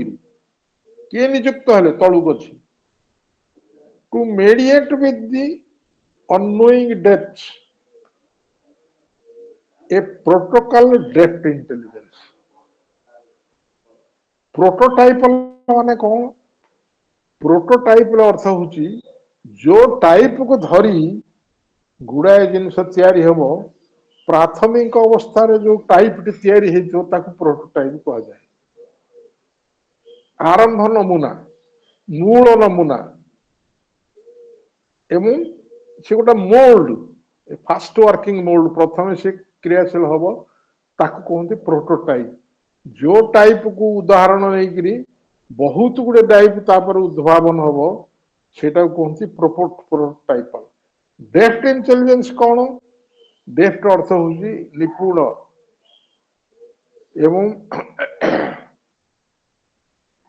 किए नियुक्त हेले तलुक अच्छी to mediate with the annoying depth a protocol depth intelligence prototype माने कौन प्रोटोटाइप अर्थ हूँ जो टाइप को धरी गुड़ाए जिनस तैयारी हम प्राथमिक अवस्था जो टाइप तैयारी प्रोटोटाइप कह जाए आरंभ नमूना मूल नमूना एवं से गोटे मोल्ड फास्ट वर्किंग मोल्ड प्रथम से क्रियाशील हम ताकू कहते प्रोटोटाइप जो टाइप को उदाहरण नहीं बहुत गुड़े टाइप तापर उद्भावन हम सेटा कहते प्रोटोटाइपल डेप्थ इंटेलिजेंस कौन डेप्थ अर्थ हूँ निपुण एवं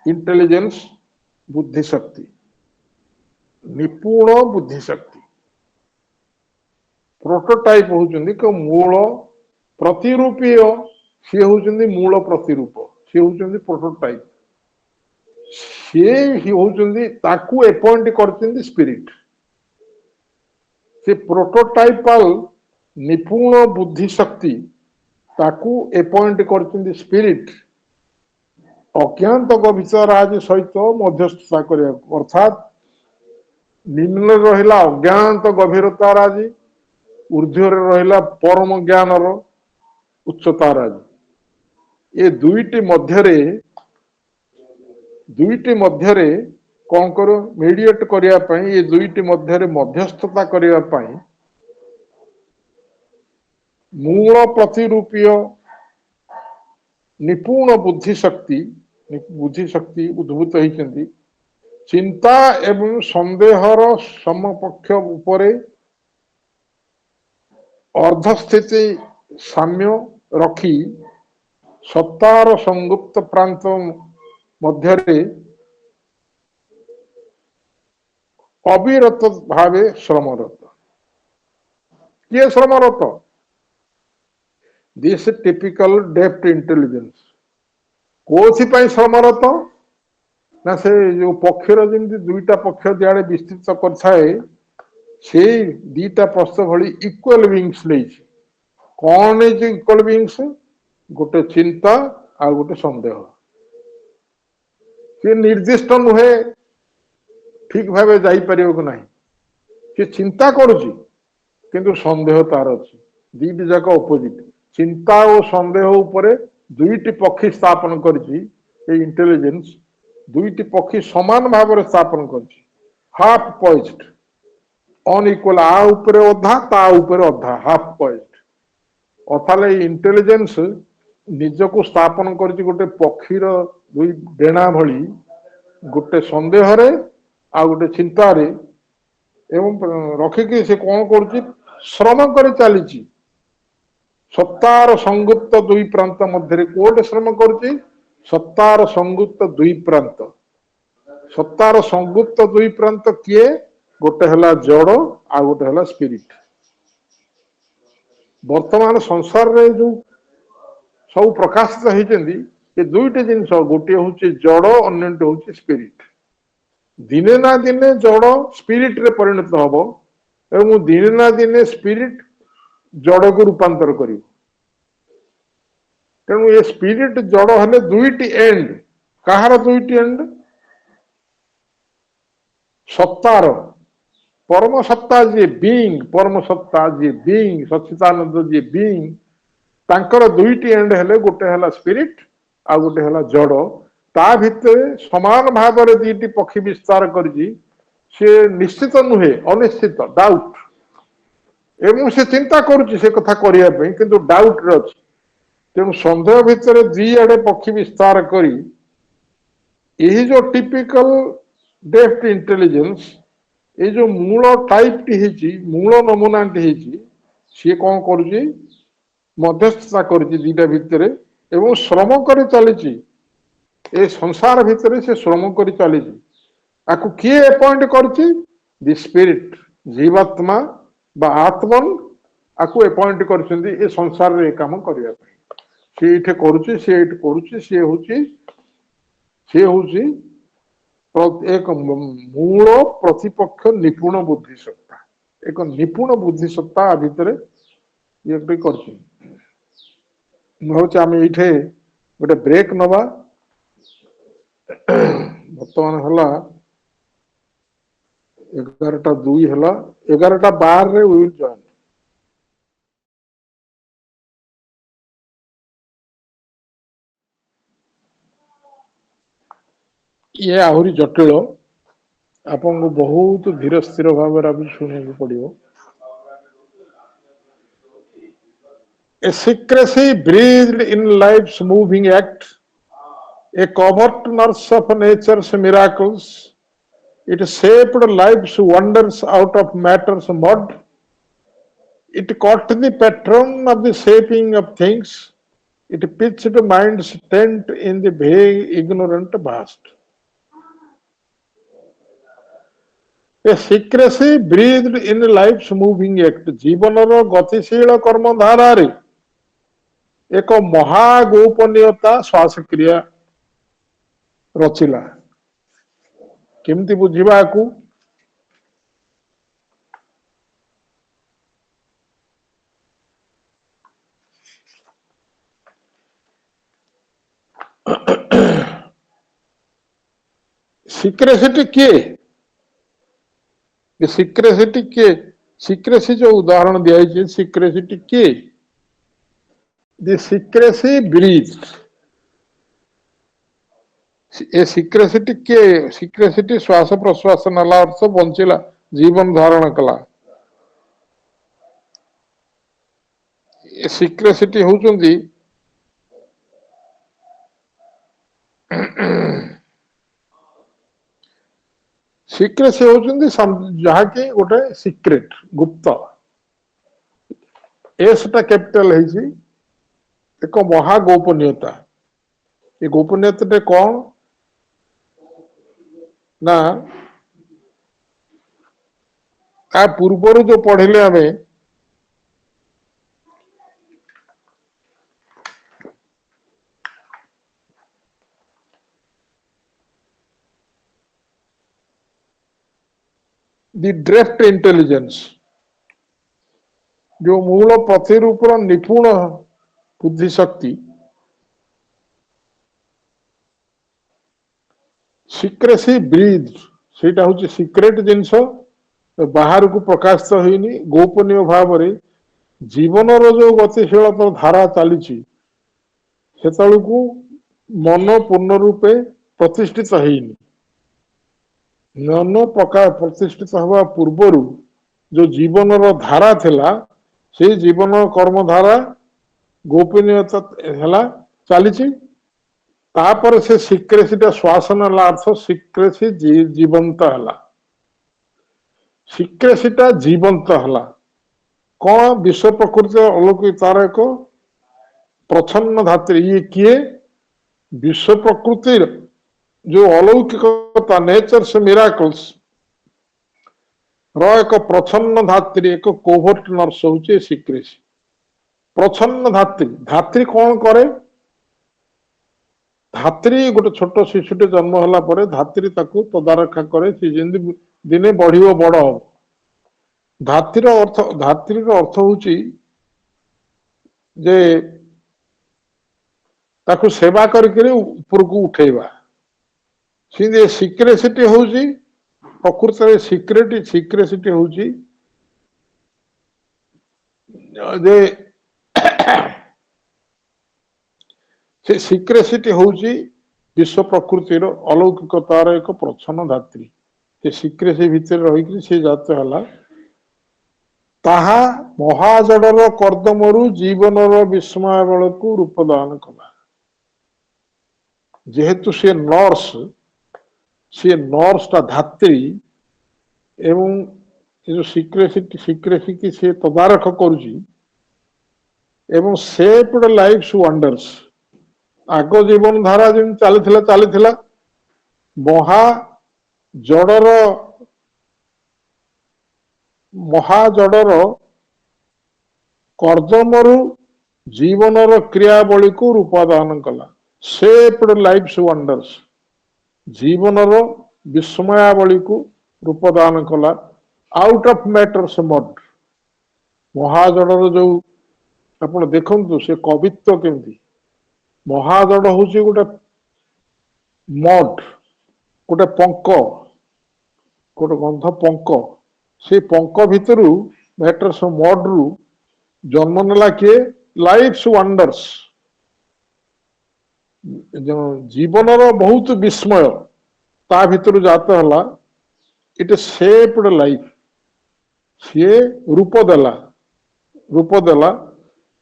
इंटेलिजेंस बुद्धिशक्ति निपुण बुद्धिशक्ति प्रोटोटाइप होउचंदी को मूल प्रतिरूपीय सी होउचंदी मूल प्रतिरूप सी होउचंदी प्रोटोटाइप सी होउचंदी ताकू अपॉइंट करचंदी स्पिरिट से प्रोटोटाइपल निपुण बुद्धिशक्ति ताकू अपॉइंट करचंदी स्पिरिट अज्ञात गभीर सहित मध्यस्थता करिया अर्थात निम्न रहिला अज्ञात गभीरता राजी ऊर्ध्व रहिला परम ज्ञान उच्चता राजी ये दुईटी मध्यरे कौन कर मेडिएट करने ये दुईटी मध्यरे मध्यस्थता करने मूल प्रतिरूपीय निपुण बुद्धिशक्ति उद्भूत होती चिंता एवं संदेहर समपक्ष उपरे अर्धस्थिति साम्य रखी सत्तार संगुप्त प्रांत मध्यरे अविरत भावे श्रमरत किए श्रमरत दिस टिपिकल डेप्थ इंटेलिजेंस कोथि श्रमरत ना से जो पक्षर जमी दुईटा पक्ष दिआड़े विस्तृत करे से दीटा प्रश्न भली इक्वल विंग्स नहीं कौन है इक्वल विंग्स गोटे चिंता आ गोटे संदेह सी निर्दिष्ट नुहे ठीक भाव जापर ना सी चिंता करुच्ची किंतु संदेह तार अच्छी दीटी जाक अपोजिट चिंता और संदेह उपरे दुईटी पक्षी स्थापन करछि इंटेलिजेंस दुईटी पक्षी समान भाव में स्थापन करछि हाफ पॉइज्ड अनइक्वल आ उपरे अधा ता उपरे अधा हाफ पॉइज्ड अर्थात इंटेलिजेंस निजको स्थापन करछि गोटे पक्षीर दुई डेणा भली गोटे संदेह रे आ गोटे चिंता रे एवं रखिकी से कौन करुच्ची श्रम कर चली सत्तार संयुक्त दुई प्रांत मध्य कोटे श्रम करुच्ची सत्तार संयुक्त दुई प्रांत सत्तार संयुक्त दुई प्रांत किए गोटे हला जड़ आ गोटे हला स्पिरिट वर्तमान संसार रे जो सब प्रकाशित होती ये दुईटे जिनस गोटे हूँ जड़ अन्य हूँ स्पिरिट दिने ना दिने जड़ स्पिरिट रे परिणत हम एवं दिने ना दिने स्पिरिट जड़ को रूपांतर कर तेणु ये स्पिरिट जड़ हेले दुईटी एंड कहार दुईटी एंड सत्तार परम सत्ता जी बीइंग परम सत्ता जी बीइंग सच्चिदानंद जी बीइंग तांकर दुईटी एंड हेले गोटे हला स्पिरिट आ गोटे हला जड़ ता भितर समान भाव में दीटी पक्षी विस्तार करछि से निश्चित नुहे अनिश्चित डाउट एवं से चिंता करुच्ची से कथा करने किंतु डाउट रे अछि तेणु संदेह भितर दी आड़े पक्षी विस्तार करी यही जो टिपिकल डेफ्ट इंटेलिजेंस ये जो मूल टाइप टी मूल नमूना टी सी कौन करुच्ची मध्यस्थता करुच्ची दीटा भितर एवं श्रम कर चली ए संसार भितर से श्रम कर चली आपको किए अपॉइंट करुच्ची दि स्पिरिट जीवात्मा बा आत्मन आपको अपॉइंट कर संसार रे काम करने सी ये करुच्ची सी ये करुच्ची सी हूँ एक मूल प्रतिपक्ष निपुण बुद्धिसत्ता एक निपुण बुद्धिसत्ता भितर ये कर ये गोटे ब्रेक नवा बर्तमान है 11:02 है 11:12 रे वी विल जॉइन ये आहरी जटिल आपन को बहुत धीर स्थिर भाव शुणे पड़ो A secrecy breathed in life's moving act, a covert nurse of nature's miracles. It shaped life's wonders out of matter's mud. It caught the pattern of the shaping of things. It pitched mind's tent in the vague, ignorant vast. A secrecy breathed in life's moving act. जीवनर गतिशील कर्मधारा रे एक महागोपनीयता श्वासक्रिया रचिला केमती बुझिबा को सिक्रेसिटी किए सिक्रेसिटी किए secrecy जो उदाहरण दिया सिक्रेसिटी किए The secrecy breathed. ए सिक्रेसिटी के सिक्रेसिटी श्वास प्रश्वास नाला अर्थ बंचिला जीवन धारण कला ए सिक्रेसिटी होचंदी सिक्रेसी होचंदी जहा कि गोटे सिक्रेट गुप्त एसटा कैपिटल है एक महागोपनीयता ये गोपनीयता कौन ना आ पूर्वर जो पढ़िले हमें ଦି ଡ୍ରେଫ୍ଟ इंटेलिजेंस जो मूल प्रतिरूपर निपुण बुद्धि शक्ति सिक्रेसी ब्रीथ सेटा हूँ सिक्रेट जिनस बाहर को प्रकाशित होनी गोपनीय भाव में जीवन जो गतिशीलता धारा चली से मन पूर्ण रूपे प्रतिष्ठित होनी मन प्रकार प्रतिष्ठित हवा पूर्वर जो जीवन धारा थिला से जीवन कर्म धारा गोपनीयता है चली तापर से सिक्रेसीटा श्वास नाला अर्थ सिक्रेसी जीवंत है सिक्रेसीटा जीवंत है कौन विश्व प्रकृति अलौकिक तार एक प्रच्छन्न धात्री ये किए विश्व प्रकृति जो अलौकिकता नेचर से मिराकल्स एक प्रच्छन्न धात्री एक कोवर्ट नर्स होचे सिक्रेसी प्रच्छन्न धात्री धात्री कौन करे धात्री गोटे छोट शिशुटे जन्म होला परे धात्री ताकू तदारखा करे से जेंदी दिने बढ़ियो बड़ हम धात्री अर्थ होची जे ताकू सेवा करके ऊपर को उठेबा सी सिक्रेसीटी होची प्रकृत सिक्रेसीटी होची जे से सिक्रेसीटी होची विश्व प्रकृतिर अलौकिकतार एक प्रच्छन्न धात्री से सिक्रेसी भितर रही से जात है ताहा महाजडर कर्दमरु जीवनर विस्मय बल को रूपदान कला जेहेतु से नर्स टा धात्री एवं जो सिक्रेसी की से तदारख करुची एवं सेप्ड लाइफ्स वंडर्स आग जीवन धारा जमी चली महाजडर कर्दमरु जीवनर क्रियावली को रूपदान कला सेप्ड लाइफ्स वंडर्स जीवनर विस्मयावली को रूपदान कला आउट ऑफ मैटर्स मड महाजडर जो आप देखु से कवित्व केमती महाजड हूँ गोटे मड गोटे पंक गोटे गंध पंक से पंक भितर मैटर्स मड रु जन्म नेला किए लाइफ्स वंडर्स जीवनर बहुत विस्मय ता भितर जात है इट शेप्ड लाइफ सी रूप देला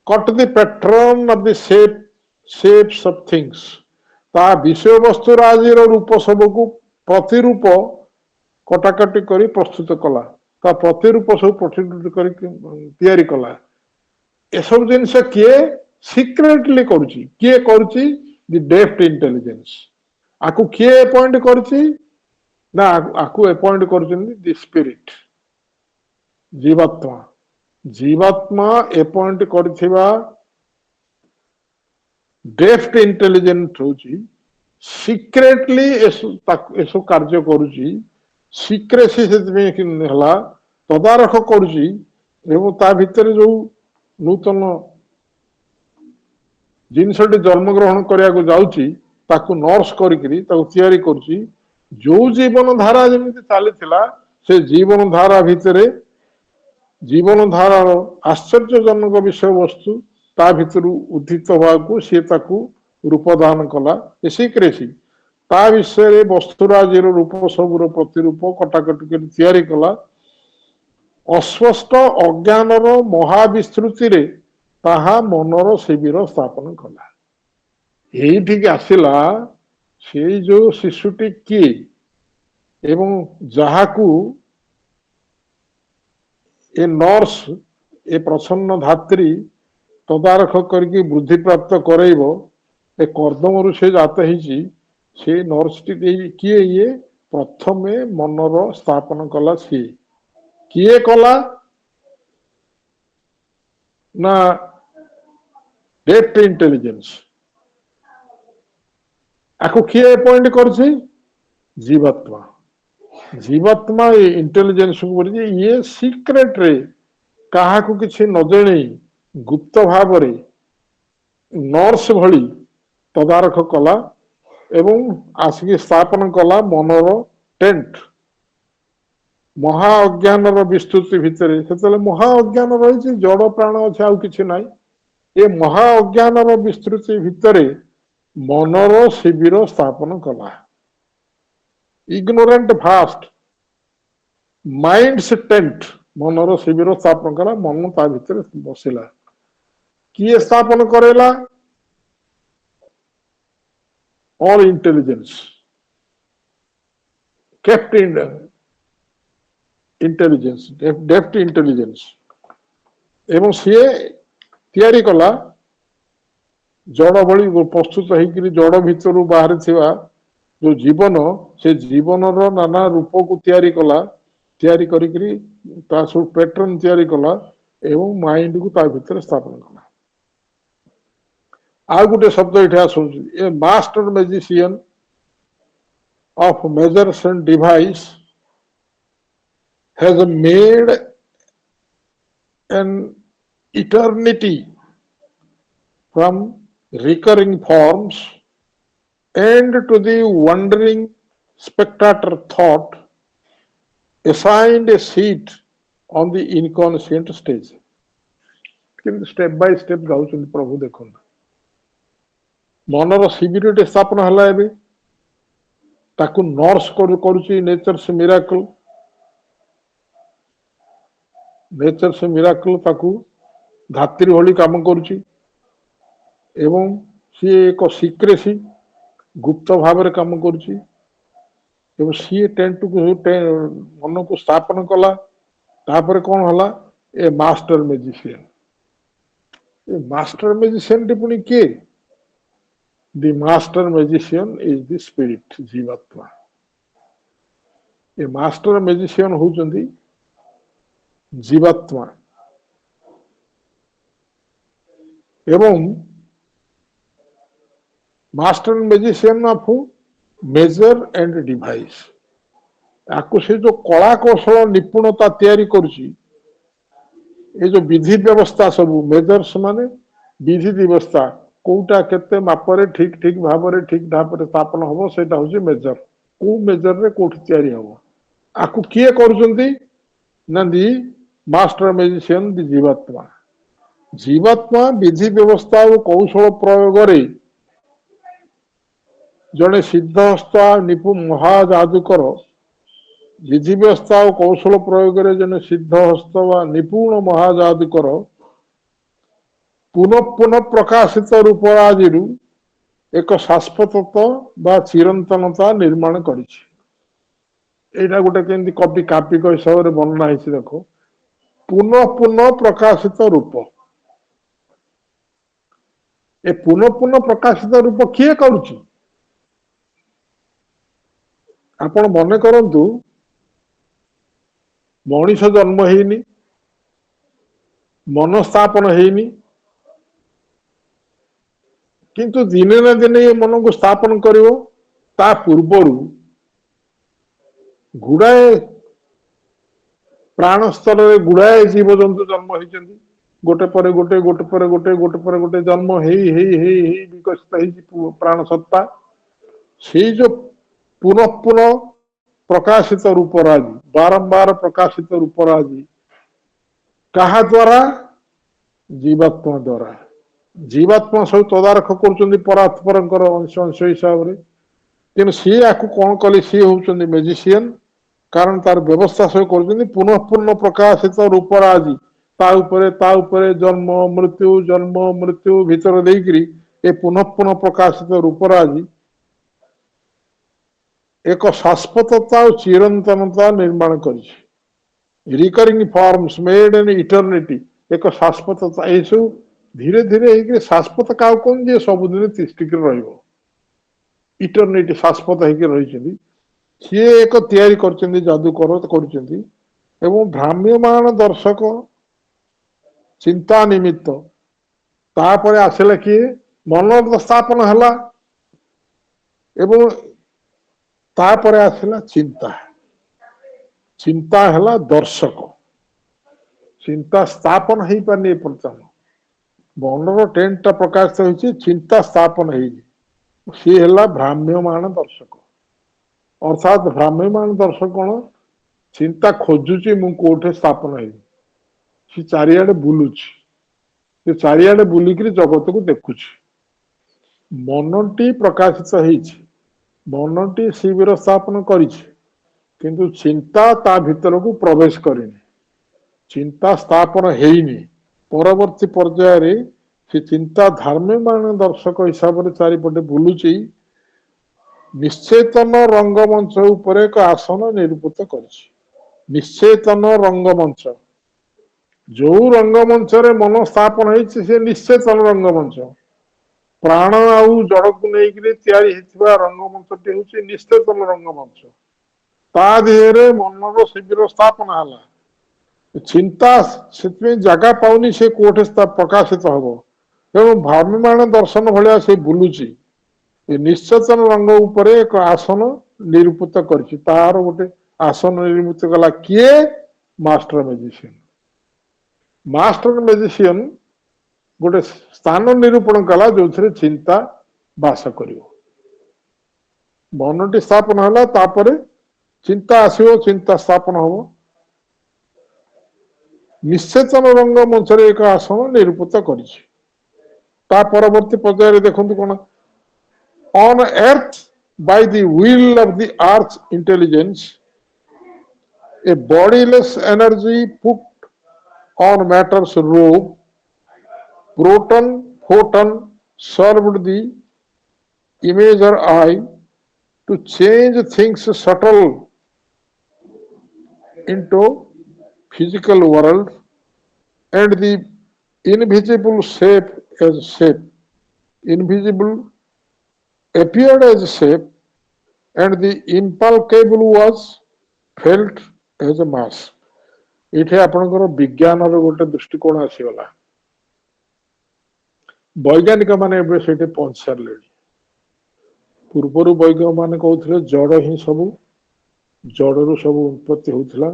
cut the pattern of the shapes of things ता विषय वस्तु राजीर रूप सबको प्रतिरूप कटाकटी करी प्रस्तुत कला ता प्रतिरूप सब प्रस्तुत करी कला ए सब जिनस किए सिक्रेटली करुची किए करुची द डेफ्ट इंटेलिजेंस आकु किए अपॉइंट करुची ना आकु अपॉइंट करुचंदी द स्पिरिट जीवात्मा जीवात्मा अपॉइंट करथिबा डेफ्ट इंटेलिजेंट होची सिक्रेटली एसो कार्य करुची सिक्रेसी से हला तदारख करुची एवं ता भितर जो नूतन जिनसटी जन्म ग्रहण करने जाऊँगी ताकू नर्स करी करुची जो जीवन धारा जमी चली से जीवन धारा भितर जीवन धारार आश्चर्यजनक विषय वस्तु ता भितर उद्धित होगा सी रूपदान कला सिक्रेसी ता विषय वस्तुराजीर रूप सबूर प्रतिरूप कटाकटी कर तैयारी कला अस्पष्ट अज्ञानर महाविस्तृति रे ताहा मनर शिविर स्थापन कला ये आसला से जो शिशुटी किए एवं जहाकू ए नर्स ए प्रसन्न धात्री तदारख करके वृद्धि प्राप्त करइब ए कर्दमरु से जात ही से नर्सटी किए ये प्रथमे मनर स्थापन कला सी किए कला ना डेफ्ट इंटेलिजेंस आको किए अपॉइंट करछि जीवात्मा जीवात्मा इंटेलिजेंस को ये सीक्रेट रे कहा किसी न जन गुप्त भाव नर्स भली तदारख कला एवं आसिक स्थापन कला मनर टेंट महा अज्ञान विस्तृति भितर से महा अज्ञान रही जड़ प्राण अच्छे आउ कि ना ये महा अज्ञान विस्तृति भितर मनर शिविर स्थापन कला इग्नोरेंट फास्ट माइंड से टेंट मनर शिविर स्थापन कला मन ता भितर बसिला किए स्थापन करेला all intelligence kept in intelligence depth intelligence एवं सी तैयारी कला जड़ भली प्रस्तुत होकर जड़ भितर बाहर थिवा जो जीवन से जीवन नाना रूप को तैयारी कला तैयारी करी सब पैटर्न तैयारी कला एवं माइंड को ता भितर स्थापन कला आ गोटे शब्द ये आसूँ a master magician of measures and device has made an eternity from recurring forms and to the wondering spectator thought assigned a seat on the inconscient stage. Step by step गाउछन प्रभु देखो मनर शिविर स्थापन है ताकू नर्स करुची nature से मिराकल नेचर से मिराकल ताकू धात्री भली काम करुची एवं सी एक सिक्रेसी गुप्त भाव में काम करुची एवं सी टेंट को मन को स्थापन कला तापर कौन हला a master magician a master magician टी पुनी के the master magician is the spirit जीवात्मा ए मास्टर मैजिशियन होचंदी जीवात्मा एवं master magician of major and device आपको से जो कला कौशल निपुणता तैयारी करुची ये जो विधि व्यवस्था सब मेजर्स माने विधि व्यवस्था कोटा केते मापरे ठीक ठीक भाव रे ठीक भाव रे स्थापन होबो सेटा होची मेजर को मेजर रे कोठी तैयारी होबो आकु किए करूचंती नंदी मास्टर मैजिशियन दी जीवात्मा जीवात्मा विधि व्यवस्था और कौशल प्रयोग जड़े सिद्धहस्त निपुण महाजादुकर विधि व्यवस्था और कौशल प्रयोग जड़े सिद्धहस्त व निपुण महाजादुकर पुनः पुनः प्रकाशित रूपराजी एक शाश्वतता व चिरंतनता निर्माण करा गोटे केमती कवि काव्यिक हिसाब से वर्णना है देखो पुनः पुनः प्रकाशित रूप ए पुनः पुनः प्रकाशित रूप किए करुची आपण मन करंतु मनीष जन्म हेनी मन स्थापन हेनी किंतु दिने ना दिने ये मन को स्थापन करिवो ता पूर्वरु गुड़ाए प्राण स्तर में गुड़ाए जीव जंतु जन्म होती गोटे पर गोटे गोटे पर गोटे गोटे पर गोटे जन्म विकसित प्राण सत्ता से जो पुनः पुनः प्रकाशित रूपराजी बारंबार प्रकाशित रूपराजी कहा द्वारा जीवात्मा द्वारा जीवात्मा सब तदारख कर परात्पर अंश अंश हिसाब से तेणु सी आपको कौन कले सी होउचंदी मैजिशियन कारण तार व्यवस्था सब कर पुनः पुनः प्रकाशित रूपराजी ता उपरे जन्म मृत्यु भीतर देकरी ए पुनः पुनः प्रकाशित रूपराजी एक शाश्वतता और चिरंतनता निर्माण कर recurring forms made in eternity एक शाश्वतता ये सब धीरे धीरे शाश्वत का कौन जे सबुदिन तिष्टिक रहिबो इटर्निटी शाश्वत होकर रही सी एक तैयारी कर जादूकर कर भ्राम्यमान दर्शक चिंता निमित्त तापर आसला किए मन स्थापन है एवं तापर आसला चिंता चिंता है दर्शक चिंता स्थापन हो पारे एपर्तन मनर टेंटा प्रकाशित होती चिंता स्थापन हो सी है भ्राम्यमाण दर्शक अर्थात भ्राम्यमाण दर्शक कौन चिंता खोजुची मु कोठे स्थापन है सी चारिआडे बुलुची से चारिआडे बुलिक जगत को देखुची मनटी प्रकाशित होती मनटी शिविर स्थापन किंतु चिंता ता भीतर को प्रवेश करनी चिंता स्थापन हेनी परवर्ती पर्याय से चिंता धर्म्यमान दर्शक हिसाब से चारिपटे बुलुची निश्चेतन रंगमंच उपर एक आसन निरूपित कर निश्चेतन रंगमंच जो रंगमंच रे मन स्थापन है निश्चेतन रंगमंच प्राण आउ जड़ को लेकर रंगमंच टी हूँ निश्चेतन रंगमंच ता देहरे मनर शिविर स्थापन है चिंता से जगह पाऊनी से कोठे प्रकाशित हम तेणु भ्राम्यमाण दर्शन भाया से बुलुची निश्चेतन रंग उपर एक आसन निरूपित कर गोटे आसन निर्मित कला किए मास्टर मैजिशियन मास्टर मैजिशियन गोटे स्थान निरूपण कला जो थे चिंता बास कर मनटी स्थापन है चिंता आसो चिंता स्थापन हम निश्चेतन रंग मंच एक आसन निरूपित कर परवर्ती पर्याय देखु कौन on earth by the will of the arch intelligence a bodiless energy put on matter's robe proton photon served the imager eye to change things subtle into physical world and the invisible shape as shape invisible appeared as shape and the impalpable was felt as a mass ये आपंकर विज्ञान गोटे दृष्टिकोण आसीगला वैज्ञानिक माने पहुंच सारे पूर्वर वैज्ञानिक माने कहते जड़ ही सब जड़ू सब उत्पत्ति होता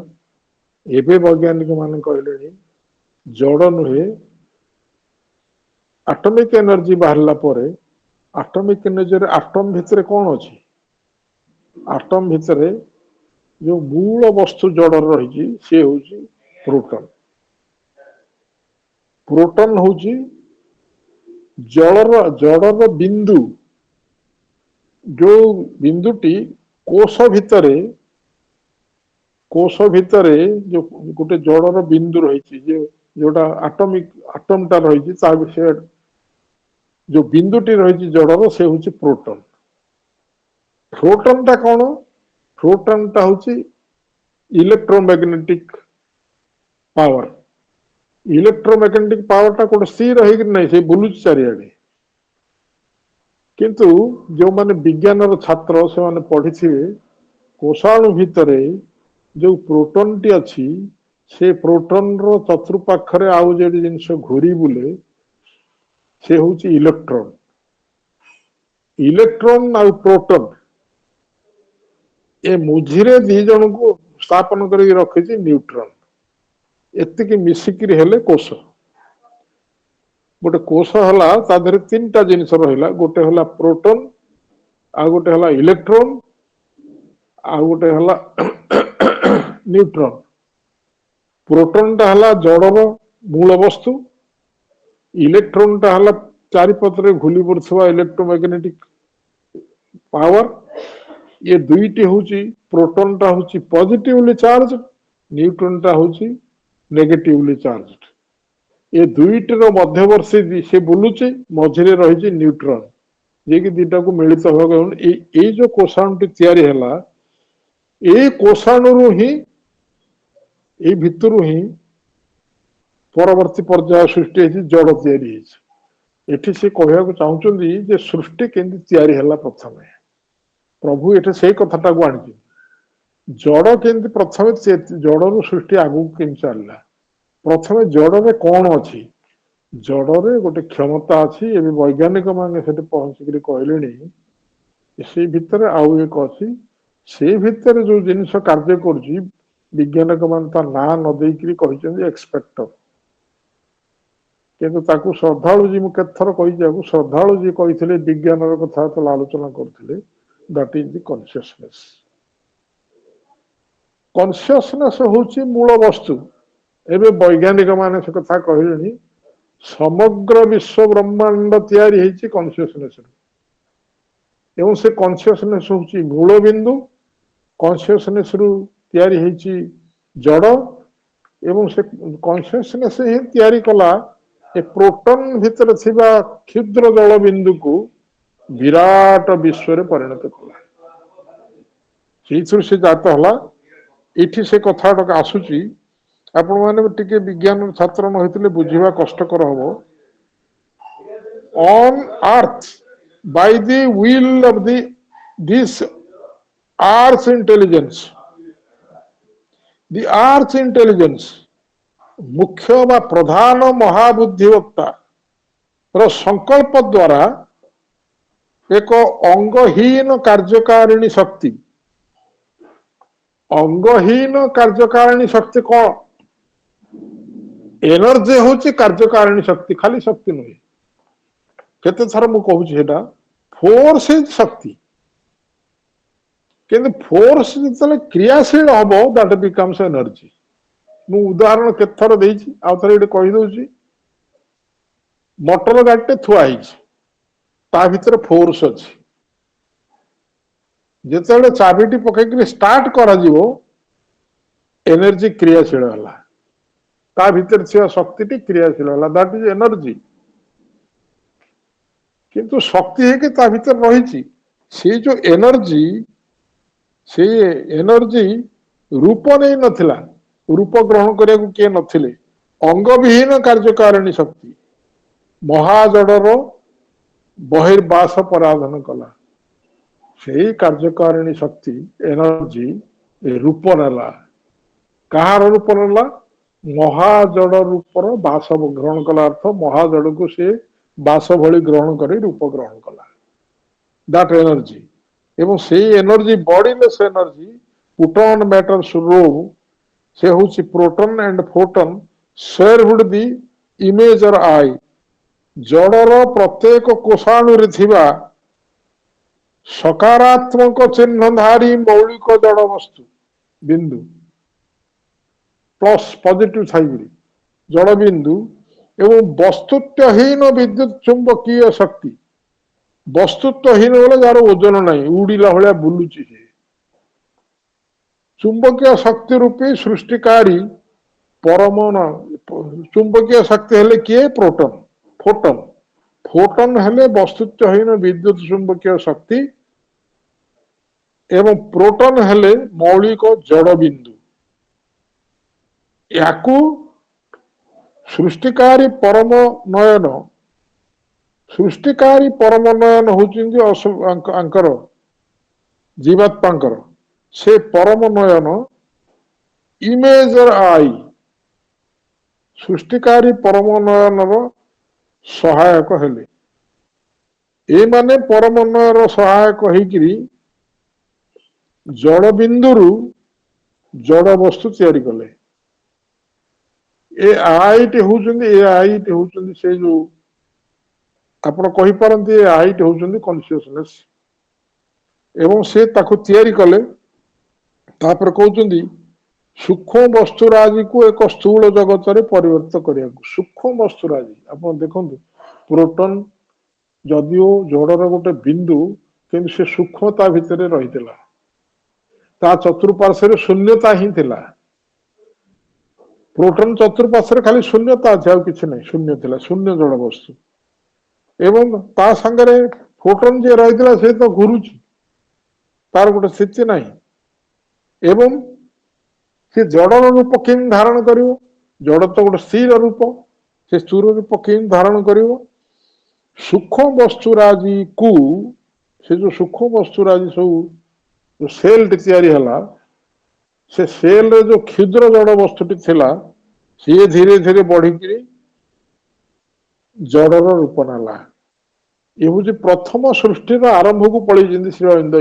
एवं वैज्ञानिक माने कहले जड़ नुहे एटॉमिक एनर्जी बाहरला परे एटॉमिक एनर्जी आटम भितर कौन अच्छी आटम भितर जो मूल वस्तु जड़ रही सी हूँ प्रोटॉन प्रोटॉन हूँ जड़र बिंदु जो बिंदुटी कोष भितर जो गोटे जड़र बिंदु रही जोटा आटमिक आटमटा रही से जो बिंदुटी रही जड़र से हूँ प्रोटॉन प्रोटॉन टा कौन प्रोटॉन टा हूँ इलेक्ट्रोमैग्नेटिक पावर इलेक्ट्रोमैग्नेटिक पावर टा कोड स्थिर रही से बुलुच चारिआडे किंतु जो माने विज्ञान छात्र से माने पढ़ी कोषाणु भितर जो प्रोटॉन टी अच्छी से प्रोटॉन रो चतुर्पाखरे आउ जे जिनस घूरी बुले से हूँ इलेक्ट्रॉन इलेक्ट्रॉन आ प्रोटॉन ए मुझे दी जन को स्थापन कर रखी न्यूट्रॉन एतिक मिसिक हेले कोष गोटे कोष है तीन टा जिनस रहा गोटे है प्रोटॉन आ गोटे है इलेक्ट्रॉन आ गोटे है न्यूट्रॉन प्रोटॉन टा है जड़र मूल वस्तु इलेक्ट्रॉन टा है चारिपत्र घुली पड़ा इलेक्ट्रोमैग्नेटिक पावर ये दुईटी हूँ प्रोटॉन टा हूँ पॉजिटिवली चार्ज न्यूट्रॉन टा हूँ नेगेटिवली चार्ज ये दुईटर मध्यवर्ती से बुलुची मझे रही न्यूट्रॉन जे कि दीटा को मिलित हो जो कोषाणुटी तैयारी है ये कोषाणु ही भितर ही परवर्ती पर्याय सृष्टि जड़ या से कहना चाहते सृष्टि केमती या प्रथम प्रभु ये से कथाटा को आनी जड़ केमती प्रथम जड़ सृष्टि आगू केम चलला प्रथम जड़ में कौन अच्छी जड़े गोटे क्षमता अच्छी ए वैज्ञानिक मान पहुंचिक कहले से भितर आउ एक अच्छी से भितर जो जिनस कार्य कर विज्ञानिक मान ना न देकरी कहते एक्सपेक्टर किंतु ताकू श्रद्धालु जी मुझे थर कही श्रद्धालु जी कहते विज्ञान कथा तो आलोचना करते that is the consciousness consciousness हूँ मूल वस्तु एवं वैज्ञानिक मान से कथा कहले समग्र विश्व ब्रह्मांड तैयारी कॉन्शियसनेस एवं से कॉन्शियसनेस हूँ मूल बिंदु कॉन्शियसनेस रु तैयारी जड़ एवं से कॉन्शियसनेस ही तैयारी कला ए प्रोटन भितर थिबा क्षुद्र जल बिंदु को विराट विश्व रे परिणत कला से जात हला इठी से कथा आसुची आपण माने टिके विज्ञान छात्र न होइतले बुझिबा कष्टकर हबो on earth by the will of the this आर्थ इंटेलिजेंस द आर्थ इंटेलिजेंस मुख्य बा प्रधान महाबुद्धिवक्ता रो संकल्प द्वारा एक अंगहीन कार्यकारिणी शक्ति अंगहीन कार्यकारिणी शक्ति कौन एनर्जी हूँ कार्यकारिणी शक्ति खाली शक्ति नुहे केते थर मु कहूँ फोर्स इज शक्ति किंतु फोर्स जो क्रियाशील हम दैट बिकम्स एनर्जी मु उदाहरण केत थर देछि आ थरे एटे कहि दउछि मोटर गाड़ी थुआ ता भितर फोर्स अछि जेते चाबिटी पकईकि स्टार्ट करा जीवो एनर्जी क्रियाशील है ता भितर थिया शक्ति क्रियाशील है दैट इज एनर्जी किंतु शक्ति है कि ता भितर रही से जो एनर्जी से एनर्जी रूप नहीं नथिला रूप ग्रहण करने को किए नथिले अंग विहीन कार्यकारिणी शक्ति महाजडर बहिर्वास पराधन कला से कार्यकारिणी शक्ति एनर्जी रूप नेला कहार रूप नेला महाजड़ रूपर बास ग्रहण कला अर्थ महाजड़ को से बास भली ग्रहण कर रूप ग्रहण कला दैट एनर्जी एवं से energy bodiless energy put on matter रो से हूँ प्रोटन एंड फोटन शेयरहुड दी इमेज और आई जड़र प्रत्येक कोषाणु सकारात्मक चिन्हधारी मौलिक जड़ वस्तु बिंदु प्लस पॉजिटिव थाई जड़ बिंदु एवं वस्तुत्वहीन विद्युत चुंबकीय शक्ति वस्तुत्वहीन बोले जार ओजन नहीं उड़ीला भाया बुलूची से चुंबकीय शक्ति रूपी सृष्टिकारी परम चुंबकीय शक्ति हेले किए प्रोटन फोटन फोटन हेले वस्तुत्वहीन विद्युत चुंबकीय शक्ति एवं प्रोटन हेले मौलिक जड़ बिंदु याकू सृष्टिकारी परम नयन होकर जीवात्मांकर से परम नयन इमेज आई सृष्टिकारी परम नयन सहायक हेले ए माने परम नयन सहायक होइकरी जड़ बिंदुरु जड़ वस्तु तैयारी कले ए आईटी होउचंदी से जो आपण कहि पारंती ए आईटी होउचंदी कॉन्शियसनेस एवं से ताको तैयारी कले तापर कहउचंदी सूक्ष्म वस्तुराजी को एक स्थूल जगत रे परिवर्तित करिया सूक्ष्म वस्तुराजी आपण देखंतु प्रोटॉन जदियो जड़र गोटे बिंदु किंतु से सूक्ष्मता भितर रहितला ता चतुर्पार्श्व शून्यता ही थिला प्रोटॉन चतुर्पार्श्व खाली शून्यता अछि आउ किछ नै शून्य थिला शून्य जड़ वस्तु एवं ता संगरे फोटोन जे रहितला से तो घुरुची तार गोटे स्थिति नाही एवं से जड़र रूप किन धारण करिवो जड़ तो गोटे स्थिर रूप से स्थूल रूप किन धारण करिवो सूक्ष्म वस्तुराजी को से जो सूक्ष्म वस्तुराजी सब जो सेल तैयारी हला से सेल रे जो क्षुद्र जड़ वस्तुटी थिला सी धीरे धीरे बढ़ी जड़र रूप नाला ये हूँ प्रथम सृष्टि आरंभ को पड़ी श्री अरविंद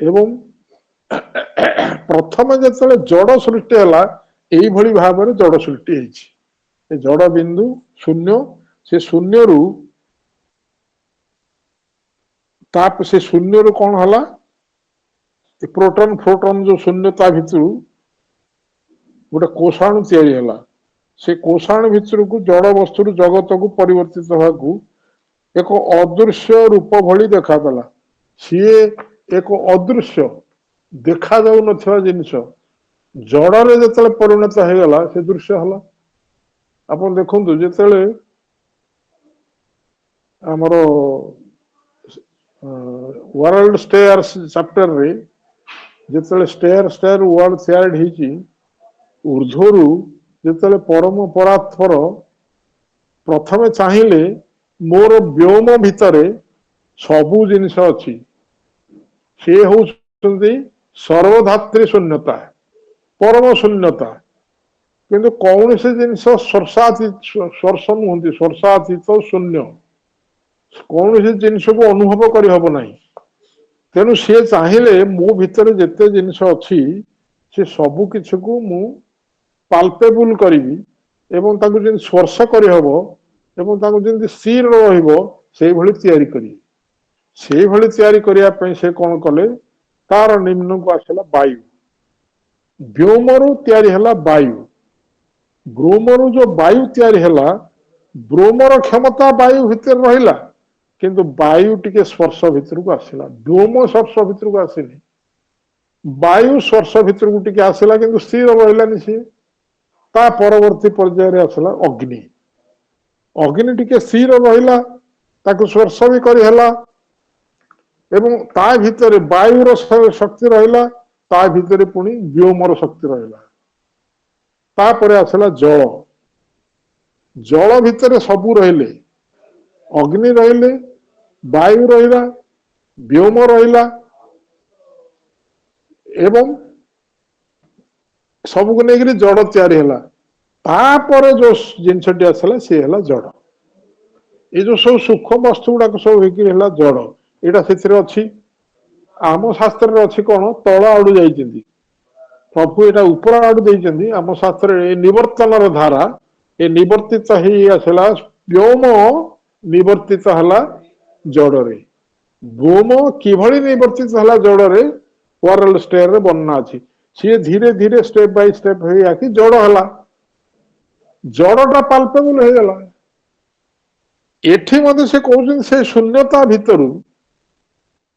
एवं प्रथम जो जड़ सृष्टि है यही भाव में जड़ सृष्टि है जड़ बिंदु शून्य से शून्य रु ताप से शून्य रु कौन है प्रोटॉन फोटॉन जो शून्यता भितर गोटे कोषाणु या से कोषाणु भितर को जड़ वस्तु जगत को परिवर्तित होगा एक अदृश्य रूप भली देखादेला सी एक अदृश्य देखा जाऊ न जिनस जड़े जो परिणत होगला से दृश्य है आप देखु जो आमर वर्ल्ड स्टेयर्स चैप्टर रे जो स्टेयर स्टेयर वर्ल्ड तैयारी होती ऊर्ध्वर जो परम परात्पर प्रथमे चाहिए मोर व्योम भितर सबू जिनस अच्छी सी हूँ सर्वधात्री शून्यता परम शून्यता किंतु कौन से जिनस स्पर्श नुहति स्पर्शातीत शून्य कौन से जिनस को अनुभव करहब ना तेणु सी चाहिए मो भितर जिते जिनस अच्छी से सबू किसी को मु पाल्पेबुल करी एवं ताकू जिन स्पर्श करहब एवं ताकू जिन स्थिर रहिबो से भली तैयारी करी से भली तैयारी करिया पई से कोन कले तार निम्न को आसला वायु व्योमरु तैयारी हला वायु ब्रोमरु जो वायु तैयारी हला ब्रोमर क्षमता वायु भितर रहिला किंतु वायु टिके स्पर्श भितर को आसला व्योम स्पर्श भितर को आसिनी वायु स्पर्श भितर को टिके आसला किंतु स्थिर रहिलानी सी ता परवर्ती पर्याय आसला अग्नि अग्नि टिके स्थिर रहिला ताकु स्पर्श भी करी हला एवं ता भितर वायुर शक्ति रहिला ता भितर पुणी व्योमर शक्ति रहिला तापरे आसला जल जल भितर सबू रहिले अग्नि रहिले वायु रहिला व्योम रहिला एवं सब को लेकर जड़ तैयारी है तापर जो जिनसटी आसला सी है जड़ ये जो सब सूक्ष्म वस्तु गुड़ाक सब होकर जड़ यहाँ से अच्छी आम शास्त्र अच्छी कौन तल आड़ू जाइए प्रभु यहाँ ऊपर आड़ू देती आम शास्त्र निवर्तन धारा ये निवर्तित ही आसला व्योम निवर्तित है जड़े व्योम किभली निवर्तित है जड़े वर्ल्ड स्टेयर रे वर्णना अच्छी सी धीरे धीरे स्टेप बाय स्टेप हो जड़ है जड़टा पाल्पेबुल हो गला एठी मते से कहउछन से शून्यता भितरु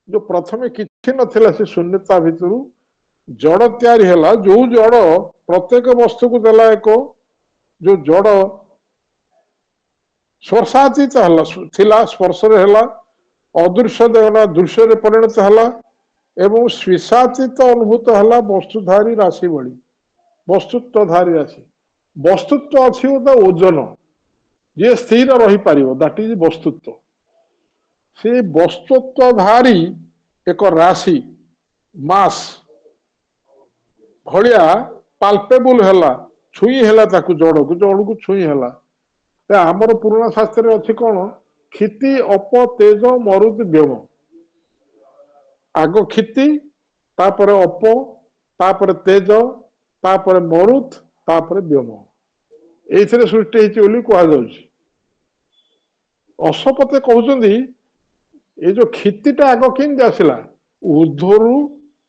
जो प्रथमे किछि नथिला से शून्यता भितरु जड़ तैयारी हैला जो जड़ प्रत्येक वस्तु को देला एक जो जड़ स्पर्शातीत हला थिला स्पर्श रे हैला अदृश्य देला दृश्य रे परिणत हला एवं स्विषातीत अनुभूत हला वस्तुधारी राशि भली वस्तुत्वधारी राशि वस्तुत्व अच्छी ओजन ये स्थिर रही पारिबो दैट इज वस्तुत्व से वस्तुत्वधारी एक राशि मास भलिया पाल्पेबुल हैला छुई हैला ताकू जड़ को छुई हैला आमर पुराना शास्त्र अच्छी कौन क्षिति अप तेज मरुत व्योम आग क्षिति तापर अप तापर तेज तापर मरुत तापर व्योम एथिरे सृष्टि हेछि बोली कहा जाउछि अशोपते कहउछन्ती ए जो क्षितिटा आग केमति आसिला ऊर्ध्वरु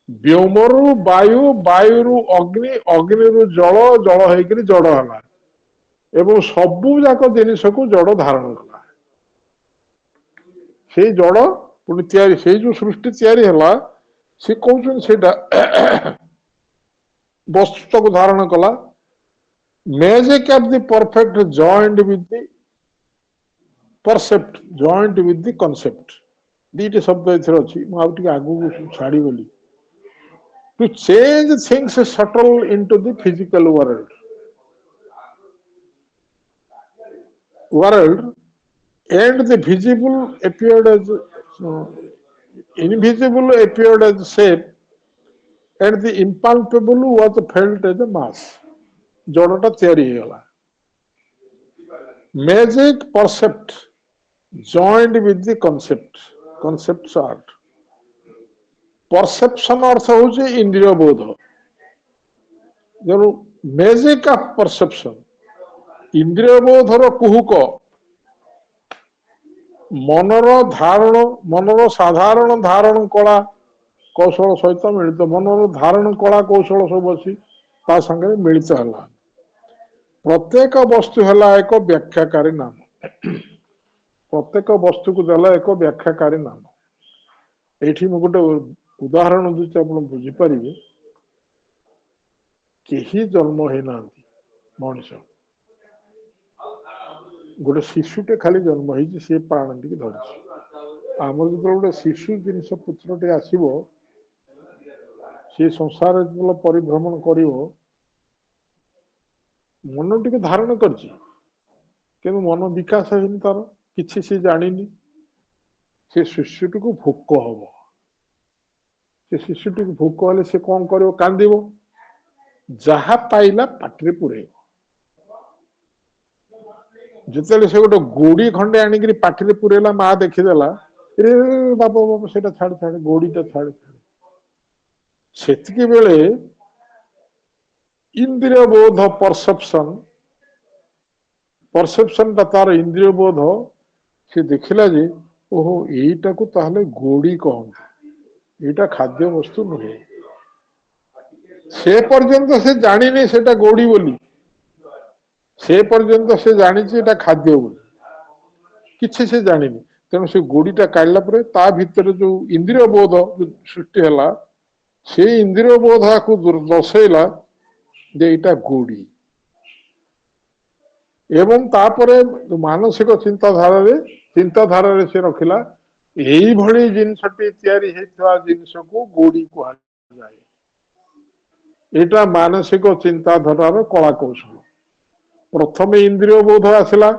व्योमरु वायु वायुरु अग्नि अग्निरु जल जल हेकरी जड़ हला एवं सबू जाक जिनिस को जड़ धारण कला से जड़ पुणी तैयारी से जो सृष्टि तैयारी है सी कहउछन सेटा वस्तु को धारण कला magic of the perfect joint with the percept joint with the concept दीटे शब्द एथरे अछि म आउ टिके आगु छाड़ी बोली to change things subtle into the physical world and the visible appeared as invisible appeared as shape and the impalpable was felt as a mass जोड़टा तैयारी गला magic percept joined with the concepts art perception अर्थ होचे इंद्रिय बोध ତେଣୁ magic of ପରସେପସନ, ଇନ୍ଦ୍ରିୟ ବୋଧର କୁହୁକ, ମନର ସାଧାରଣ ଧାରଣ କଳା କୌଶଳ ସହିତ ମିଳିତ, ମନର ଧାରଣ କଳା କୌଶଳ ସବୁ ଅଛି ତା ସାଙ୍ଗରେ ମିଳିତ ହେଲା। ପ୍ରତ୍ୟେକ ବସ୍ତୁ ହେଲା ଏକ ବ୍ୟାଖ୍ୟାକାରୀ ନାମ, ପ୍ରତ୍ୟେକ ବସ୍ତୁକୁ ଦେଲା ଏକ ବ୍ୟାଖ୍ୟାକାରୀ ନାମ। ଏଇଠି ମୁଁ ଗୋଟେ ଉଦାହରଣ ଦଉଛି ଆପଣ ବୁଝିପାରିବେ। କେହି ଜନ୍ମ ହେଇନାହାନ୍ତି ମଣିଷ, ଗୋଟେ ଶିଶୁଟେ ଖାଲି ଜନ୍ମ ହେଇଛି, ସେ ପ୍ରାଣ ଟିକେ ଧରିଛି। ଆମର ଯେତେବେଳେ ଗୋଟେ ଶିଶୁ ଜିନିଷ ପୁତ୍ରଟେ ଆସିବ, ସେ ସଂସାରରେ ଯେତେବେଳେ ପରିଭ୍ରମଣ କରିବ, ମନ ଟିକେ ଧାରଣ କରିଛି କିନ୍ତୁ ମନ ବିକାଶ ହେଇନି, ତାର କିଛି ସେ ଜାଣିନି। ସେ ଶିଶୁଟିକୁ ଭୋକ ହବ, ସେ ଶିଶୁଟିକୁ ଭୋକ ହେଲେ ସେ କଣ କରିବ? କାନ୍ଦିବ, ଯାହା ପାଇଲା ପାଟିରେ ପୁରେଇବ। ଯେତେବେଳେ ସେ ଗୋଟେ ଗୋଡି ଖଣ୍ଡେ ଆଣିକିରି ପାଟିରେ ପୁରେଇଲା, ମା ଦେଖିଦେଲା, ରେ ବାପ ସେଇଟା ଛାଡ ଛାଡ, ଗୋଡିଟା ଛାଡ ଛାଡ। ସେତିକି ବେଳେ ଇନ୍ଦ୍ରିୟ ବୋଧ ପରସେପସନ ଟା ତାର ଇନ୍ଦ୍ରିୟ ବୋଧ, ସେ ଦେଖିଲା ଯେ ଓହୋ ଏଇଟାକୁ ତାହେଲେ ଗୋଡି କହନ୍ତି, ଏଇଟା ଖାଦ୍ୟ ବସ୍ତୁ ନୁହେଁ। ସେ ପର୍ଯ୍ୟନ୍ତ ସେ ଜାଣିନି ସେଟା ଗୋଡି ବୋଲି, ସେ ପର୍ଯ୍ୟନ୍ତ ସେ ଜାଣିଛି ଏଟା ଖାଦ୍ୟ ବୋଲି, କିଛି ସେ ଜାଣିନି। ତେଣୁ ସେ ଗୋଡିଟା କାଢିଲା ପରେ ତା ଭିତରେ ଯୋଉ ଇନ୍ଦ୍ରିୟ ବୋଧ ସୃଷ୍ଟି ହେଲା, ସେଇ ଇନ୍ଦ୍ରିୟ ବୋଧକୁ ଦର୍ଶେଇଲା ଯେ ଏଇଟା ଗୋଡି। ଏବଂ ତାପରେ ମାନସିକ ଚିନ୍ତାଧାରାରେ ସେ ରଖିଲା, ଏଇଭଳି ଜିନିଷଟି ତିଆରି ହେଇଥିବା ଜିନିଷକୁ ଗୋଡି କୁହାଯାଏ। ଏଇଟା ମାନସିକ ଚିନ୍ତାଧାରାର କଳା କୌଶଳ। ପ୍ରଥମେ ଇନ୍ଦ୍ରିୟ ବୋଧ ଆସିଲା,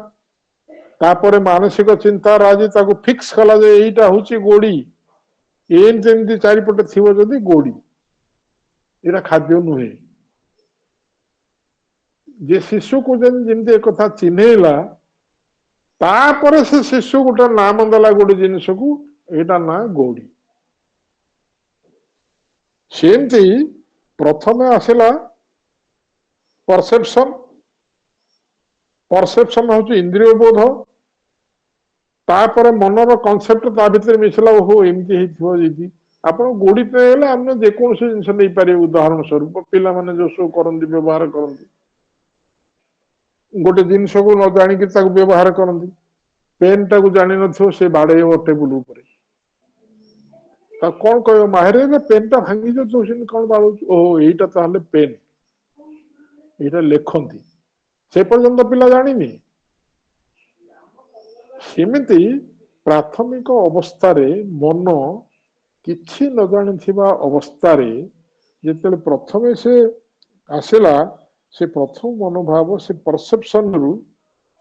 ତାପରେ ମାନସିକ ଚିନ୍ତା ରାଜି ତାକୁ ଫିକ୍ସ କଲା ଯେ ଏଇଟା ହଉଛି ଗୋଡି। ଏମିତି ଏମିତି ଚାରିପଟେ ଥିବ ଯଦି ଗୋଡି, ଏଇଟା ଖାଦ୍ୟ ନୁହେଁ। ଯେ ଶିଶୁକୁ ଯେମିତି ଏକଥା ଚିହ୍ନେଇଲା, ତାପରେ ସେ ଶିଶୁ ଗୋଟେ ନାମ ଦେଲା ଗୋଟେ ଜିନିଷକୁ, ଏଇଟା ନା ଗୋଡି। ସେମିତି ପ୍ରଥମେ ଆସିଲା ପରସେପସନ ହଉଛି ଇନ୍ଦ୍ରିୟ ବୋଧ, ତାପରେ ମନର କନସେପ୍ଟ ତା ଭିତରେ ମିଶିଲା, ଓହୋ ଏମିତି ହେଇଥିବ ଯଦି। ଆପଣ ଗୋଡି ହେଲେ ଆମେ ଯେକୌଣସି ଜିନିଷ ନେଇପାରିବେ। ଉଦାହରଣ ସ୍ୱରୂପ ପିଲାମାନେ ଯୋଉ ସବୁ କରନ୍ତି, ବ୍ୟବହାର କରନ୍ତି, ଗୋଟେ ଜିନିଷକୁ ନ ଜାଣିକି ତାକୁ ବ୍ୟବହାର କରନ୍ତି। ପେନ୍ ଟାକୁ ଜାଣିନଥିବ, ସେ ବାଡେଇବ ଟେବୁଲ ଉପରେ, ତାକୁ କଣ କହିବ? ମାହିର ପେନ୍ ଟା ଭାଙ୍ଗି ଯାଉଥିବ, ସେମିତି କଣ ବାଡଉଛୁ? ଓହୋ ଏଇଟା ତାହେଲେ ପେନ୍, ଏଇଟା ଲେଖନ୍ତି। ସେ ପର୍ଯ୍ୟନ୍ତ ପିଲା ଜାଣିନି। ସେମିତି ପ୍ରାଥମିକ ଅବସ୍ଥାରେ ମନ କିଛି ନ ଜାଣିଥିବା ଅବସ୍ଥାରେ ଯେତେବେଳେ ପ୍ରଥମେ ସେ ଆସିଲା, ସେ ପ୍ରଥମ ମନୋଭାବ ସେ ପରସେପସନ ରୁ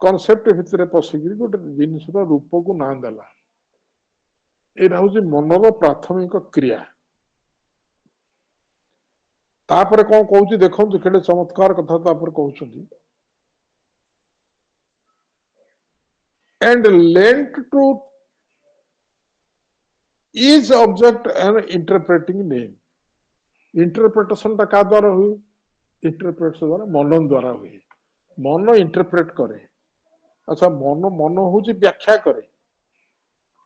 କନସେପ୍ଟ ଭିତରେ ପଶିକିରି ଗୋଟେ ଜିନିଷର ରୂପକୁ ନାଁ ଦେଲା। ଏଇଟା ହଉଛି ମନର ପ୍ରାଥମିକ କ୍ରିୟା। ତାପରେ କଣ କହୁଛି ଦେଖନ୍ତୁ, କେତେ ଚମତ୍କାର କଥା ତାପରେ କହୁଛନ୍ତି। And lent to each object an interpreting name. Interpretation टा का द्वारा हुए? इंटरप्रेटेशन द्वारा, मन द्वारा हुए। मन इंटरप्रेट करे। अच्छा, मन हूँ व्याख्या करे।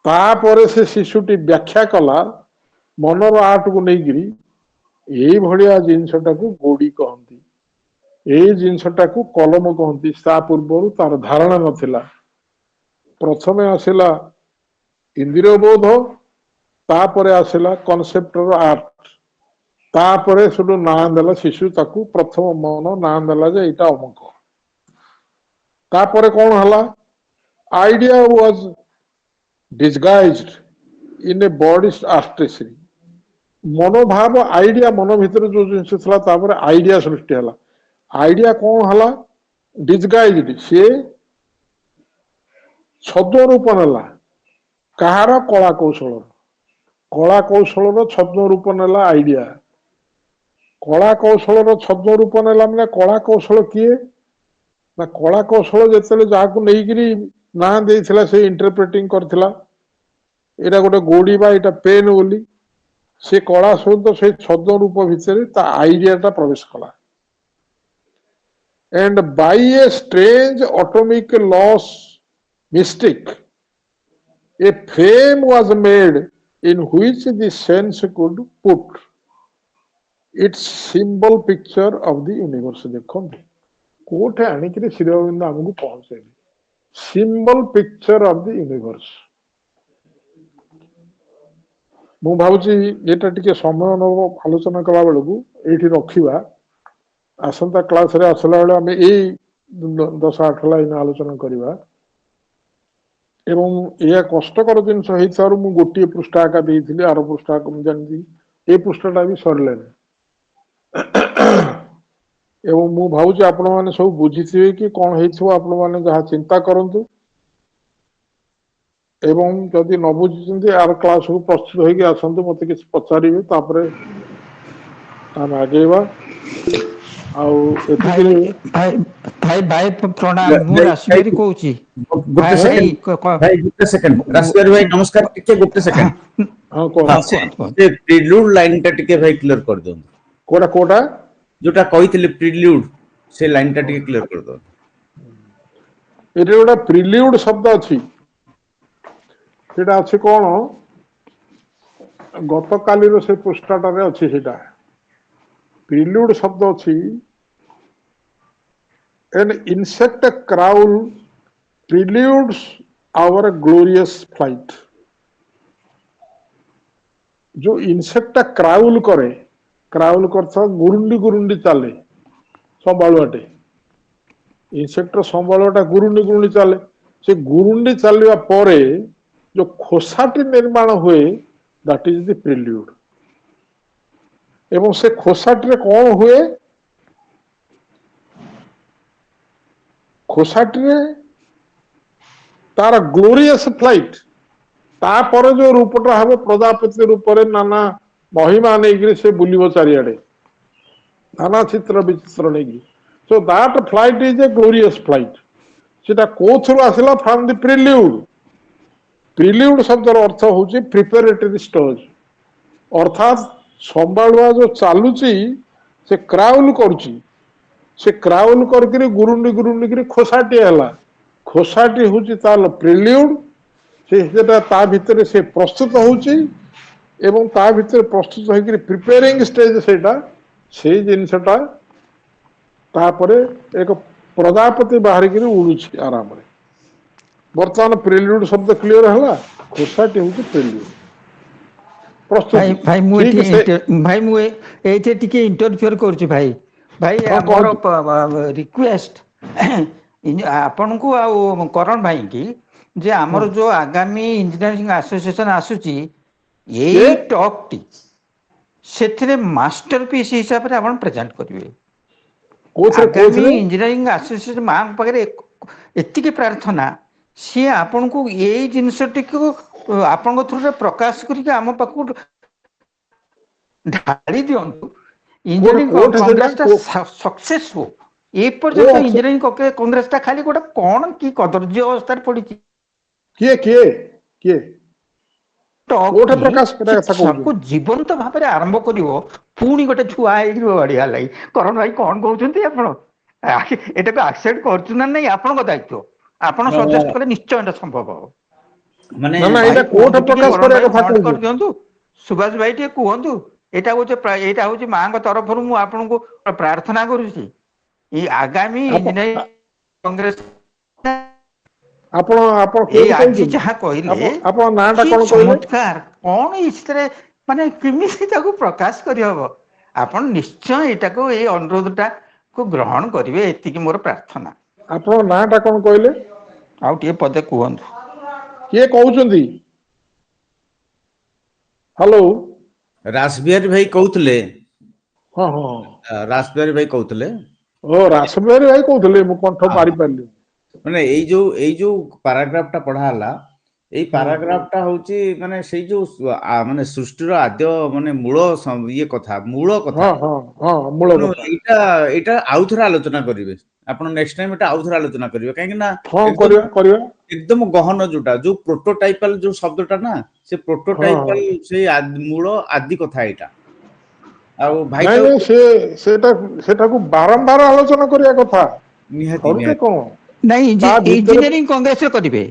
तापर से शिशुटी व्याख्या कला मनर आर्ट को लेकिरी, यही भलिया जिनसटा को गोड़ी कहती, यही जिनसटा को कलम कहती। ता पूर्व तार धारणा नथिला। प्रथमे आसिला इंद्रिय बोध, तापर आसिला कनसेप्टर आर्ट, तापर सुधु ना देला शिशु, ताकू प्रथम मन ना देला जे इटा अमुक। तापर कौन हला? Idea was disguised in a body आस्ट्रेसी। मनोभाव आइडिया मन भीतर जो जिनस थला, तापर आइडिया सृष्टि हला। आइडिया कौन हला? डिस्गाइज्ड, से छद्म रूप नेला। कहार? कला कौशल। कला कौशल छद्म रूप नेला आइडिया। कला कौशल छद्म रूप नेला माने कला कौशल किए ना? कला कौशल जिते जहाँ नहीं ना देला से इंटरप्रेटिंग करथिला, एटा गोटे गोड़ी बा एटा पेन बोली। से कला सहित से छद्म रूप भितर ता आइडिया टा प्रवेश कला। and by a strange atomic loss mystic, a frame was made in which the sense could put its symbol picture of the universe. ଦେଖନ୍ତୁ କୋଉଠି ଆଣିକିରି ଶ୍ରୀ ଅରବିନ୍ଦ ଆମକୁ ପହଞ୍ଚେଇଲେ symbol picture of the universe. ମୁଁ ଭାବୁଛି ଏଇଟା ଟିକେ ସମୟ ନବ ଆଲୋଚନା କଲା ବେଳକୁ ଏଇଠି ରଖିବା ଆସନ୍ତା କ୍ଲାସରେ ଆସିଲା ବେଳେ ଆମେ ଏଇ 10-8 ଲାଇନ ଆଲୋଚନା କରିବା ଏବଂ ଏହା କଷ୍ଟକର ଜିନିଷ ହେଇଥିବାରୁ ମୁଁ ଗୋଟିଏ ପୃଷ୍ଠା ଆକା ଦେଇଥିଲି ଆର ପୃଷ୍ଠା ମୁଁ ଜାଣିଛି ଏ ପୃଷ୍ଠାଟା ବି ସରିଲାନି ଏବଂ ମୁଁ ଭାବୁଛି ଆପଣମାନେ ସବୁ ବୁଝିଥିବେ କି କଣ ହେଇଥିବ ଆପଣମାନେ ଯାହା ଚିନ୍ତା କରନ୍ତୁ ଏବଂ ଯଦି ନ ବୁଝିଛନ୍ତି ଆର କ୍ଲାସକୁ ପ୍ରସ୍ତୁତ ହେଇକି ଆସନ୍ତୁ ମତେ କିଛି ପଚାରିବେ ତାପରେ ଆମେ ଆଗେଇବା ଆଉ ଭାଇ ଏତିକିରେ ଭାଇ ଭାଇ ଭାଇ ପ୍ରଣାମ ମୁଁ ରାସବିହାରୀ କହୁଛି ଗୋଟେ ସେକେଣ୍ଡ ଭାଇ ଗୋଟେ ସେକେଣ୍ଡ ରାସବିହାରୀ ଭାଇ ନମସ୍କାର ଟିକେ ଗୋଟେ ସେକେଣ୍ଡ ହଁ ହଁ କୁହନ୍ତୁ କୁହନ୍ତୁ ସେ ପ୍ରିଲ୍ୟୁଡ ଲାଇନ ଟା ଟିକେ ଭାଇ କ୍ଲିୟର କରିଦିଅନ୍ତୁ କୋଉଟା ଯୋଉଟା କହିଥିଲେ ପ୍ରିଲ୍ୟୁଡ ସେ ଲାଇନ ଟା ଟିକେ କ୍ଲିୟର କରିଦିଅନ୍ତୁ ଏଠି ଗୋଟେ ପ୍ରିଲ୍ୟୁଡ ଶବ୍ଦ ଅଛି ସେଟା ଅଛି କଣ ଗତକାଲିର ସେ ପୃଷ୍ଠାଟାରେ ଅଛି ସେଟା ପ୍ରିଲ୍ୟୁଡ ଶବ୍ଦ ଅଛି an insect crowl preludes our glorious flight जो ଇନସେକ୍ଟଟା କ୍ରାଉଲ କରେ କ୍ରାଉଲ କରିଥା ଗୁରୁଣ୍ଡି ଗୁରୁଣ୍ଡି ଚାଲେ ସମ୍ବାଳୁଆଟେ ଇନସେକ୍ଟର ସମ୍ବାଳୁଆଟା ଗୁରୁଣ୍ଡି ଗୁରୁଣ୍ଡି ଚାଲେ ସେ ଗୁରୁଣ୍ଡି ଚାଲିବା ପରେ ଯୋଉ ଖୋସାଟି ନିର୍ମାଣ ହୁଏ that is the prelude ଏବଂ ସେ ଖୋସାଟିରେ କଣ ହୁଏ ଖୋସାଟିରେ ତାର ଗ୍ଲୋରିୟସ୍ ଫ୍ଲାଇଟ୍ ତାପରେ ଯୋଉ ରୂପଟା ହବ ପ୍ରଜାପତି ରୂପରେ ନାନା ମହିମା ନେଇକିରି ସେ ବୁଲିବ ଚାରିଆଡେ ନାନା ଚିତ୍ର ବିଚିତ୍ର ନେଇକି so that flight is a glorious flight ସେଟା କୋଉଥିରୁ ଆସିଲା from the prelude ପ୍ରିଲ୍ୟୁଡ ଶବ୍ଦର ଅର୍ଥ ହଉଛି ପ୍ରିପାରେଟରୀ ଷ୍ଟେଜ ଅର୍ଥାତ୍ ସମ୍ବାଳୁଆ ଯୋଉ ଚାଲୁଛି ସେ କ୍ରାଉଲ କରୁଛି ସେ କ୍ରାଉଲ କରିକିରି ଗୁରୁଣ୍ଡି ଗୁରୁଣ୍ଡିକିରି ଖୋସାଟିଏ ହେଲା ଖୋସାଟି ହଉଛି ତାର ପ୍ରିଲ୍ୟୁଡ ସେଟା ତା ଭିତରେ ସେ ପ୍ରସ୍ତୁତ ହଉଛି ଏବଂ ତା ଭିତରେ ପ୍ରସ୍ତୁତ ହେଇକିରି ପ୍ରିପେୟାରିଂ ଷ୍ଟେଜ ସେଇଟା ସେଇ ଜିନିଷଟା ତାପରେ ଏକ ପ୍ରଜାପତି ବାହାରିକିରି ଉଡୁଛି ଆରାମରେ ବର୍ତ୍ତମାନ ପ୍ରିଲ୍ୟୁଡ ଶବ୍ଦ କ୍ଲିୟର ହେଲା ଖୋସାଟି ହଉଛି ପ୍ରିଲ୍ୟୁଡ ଭାଇ ପ୍ରସ୍ତୁତି ଭାଇ ମୁଁ ଠିକ ଏଠି ସେ ଭାଇ ମୁଁ ଏଇଠି ଟିକେ ଇଣ୍ଟରଫିୟର କରୁଛି ଭାଇ ଭାଇ ହଁ ଆମର କୁହନ୍ତୁ ରିକ୍ୱେଷ୍ଟ ଆପଣଙ୍କୁ ଆଉ କରଣ ଭାଇକି ଯେ ଆମର ଯୋଉ ଆଗାମୀ ଇଞ୍ଜିନିୟରିଂ ଆସୋସିଏସନ ଆସୁଛି କିଏ ଏଇ ଟକ୍ ସେଥିରେ ମାଷ୍ଟର ପିସ୍ ହିସାବରେ ଆପଣ ପ୍ରେଜେଣ୍ଟ କରିବେ କୋଉଥିରେ ଆଗାମୀ କୋଉଥିରେ ଇଞ୍ଜିନିୟରିଂ ଆସୋସିଏସନ ମାଙ୍କ ପାଖରେ ଏତିକି ପ୍ରାର୍ଥନା ସିଏ ଆପଣଙ୍କୁ ଏଇ ଜିନିଷଟିକୁ ଆପଣଙ୍କ ଥ୍ରୁରେ ପ୍ରକାଶ କରିକି ଆମ ପାଖକୁ ଢାଳି ଦିଅନ୍ତୁ ଇଞ୍ଜିନିୟରିଂ କୋଉଠି ସେଇଟା କଂଗ୍ରେସଟା ସକ୍ସେସ୍ ହଉ ଏ କୋଉ ପର୍ଯ୍ୟନ୍ତ ଇଞ୍ଜିନିୟରିଂ କଂଗ୍ରେସଟା ଖାଲି ଗୋଟେ କଣ କି କଦର୍ଯ୍ୟ ଅବସ୍ଥାରେ ପଡିଛି କିଏ କିଏ କିଏ କୋଉଠି ପ୍ରକାଶ କରିବା କଥା ସବୁ କହୁଛନ୍ତି ଜୀବନ୍ତ ଭାବରେ ଆରମ୍ଭ କରିବ ପୁଣି ଗୋଟେ ଛୁଆ ହେଇକି ବଢିଆ ଲାଗି କରଣ ଭାଇ କଣ କହୁଛନ୍ତି ଆପଣ ଏଟାକୁ ଆକ୍ସେପ୍ଟ କରୁଛୁ ନା ନାଇଁ ଆପଣଙ୍କ ଦାୟିତ୍ୱ ଆପଣ ସଜେଷ୍ଟ କଲେ ନିଶ୍ଚୟ ଏଟା ସମ୍ଭବ ହବ ମାନେ ନା ଭାଇ ଏଇଟା କୋଉଠି କୁହନ୍ତୁ ଟିକେ ପ୍ରକାଶ କରଣ କରିବା ଭାଇ କଥା ଫ୍ରଣ୍ଟ କହୁଛନ୍ତି କରିଦିଅନ୍ତୁ ସୁଭାଷ ଭାଇ ଟିକେ କୁହନ୍ତୁ ଏଇଟା ହଉଛି ମାଙ୍କ ତରଫରୁ ମୁଁ ଆପଣଙ୍କୁ ପ୍ରାର୍ଥନା କରୁଛି ଏଇ ଆଗାମୀ ଇଞ୍ଜିନିୟରିଂ କଂଗ୍ରେସ ଆପଣ ଆପଣ ଏଇ କୋଉଠୁ ଆଜି କହୁଛନ୍ତି ଯାହା କହିଲେ ଆପଣ ନାଁ ଟା କି କଣ କହିଲେ ଚମତ୍କାର କଣ ଏଥିରେ ମାନେ କେମିତି ତାକୁ ପ୍ରକାଶ କରିହବ ଆପଣ ନିଶ୍ଚୟ ଏଇଟାକୁ ଏଇ ଅନୁରୋଧ ଟାକୁ ଗ୍ରହଣ କରିବେ ଏତିକି ମୋର ପ୍ରାର୍ଥନା ଆପଣଙ୍କ ନାଁ ଟା କଣ କହିଲେ ଆଉ ଟିକେ ପଦେ କୁହନ୍ତୁ କିଏ କହୁଛନ୍ତି ହ୍ୟାଲୋ ରାସବିହାରୀ ଭାଇ କହୁଥିଲେ ହଁ ହଁ ରାସବିହାରୀ ଭାଇ କହୁଥିଲେ ଓ ରାସବିହାରୀ ଭାଇ କହୁଥିଲେ ମୁଁ କଣ୍ଠ ହଁ ମାରି ପାରିଲି ମାନେ ଏଇ ଯୋଉ ପାରାଗ୍ରାଫ ଟା ପଢା ହେଲା ଏଇ ପାରାଗ୍ରାଫ ଟା ହଉଛି ମାନେ ସେଇ ଯୋଉ ମାନେ ସୃଷ୍ଟିର ଆଦ୍ୟ ମାନେ ମୂଳ ଇଏ କଥା ମୂଳ କଥା ହଁ ହଁ ହଁ ମୂଳ ତେଣୁ କଥା ଏଇଟା ଆଉଥରେ ଆଲୋଚନା କରିବେ ଆପଣ ନେକ୍ସଟ ଟାଇମ ଏଟା ଆଉଥରେ ଆଲୋଚନା କରିବେ କାହିଁକି ନା ହଁ ଏକଦମ କରିବା କରିବା ଏକଦମ ଗହନ ଯୋଉଟା ଯୋଉ ପ୍ରୋଟୋଟାଇପାଲ ଯୋଉ ଶବ୍ଦଟା ନା ସେ ହଁ ହଁ ପ୍ରୋଟୋଟାଇପାଲ ସେଇ ମୂଳ ଆଦି କଥା ଏଇଟା ଆଉ ଭାଇ ନାଇଁ ତ ନାଇଁ ସେଟାକୁ ବାରମ୍ବାର ଆଲୋଚନା କରିବା କଥା ନିହାତି କରୁଛେ ନିହାତି କଣ ନାଇଁ ତା ଭିତରେ ଇଞ୍ଜିନିୟରିଂ କଂଗ୍ରେସରେ କରିବେ,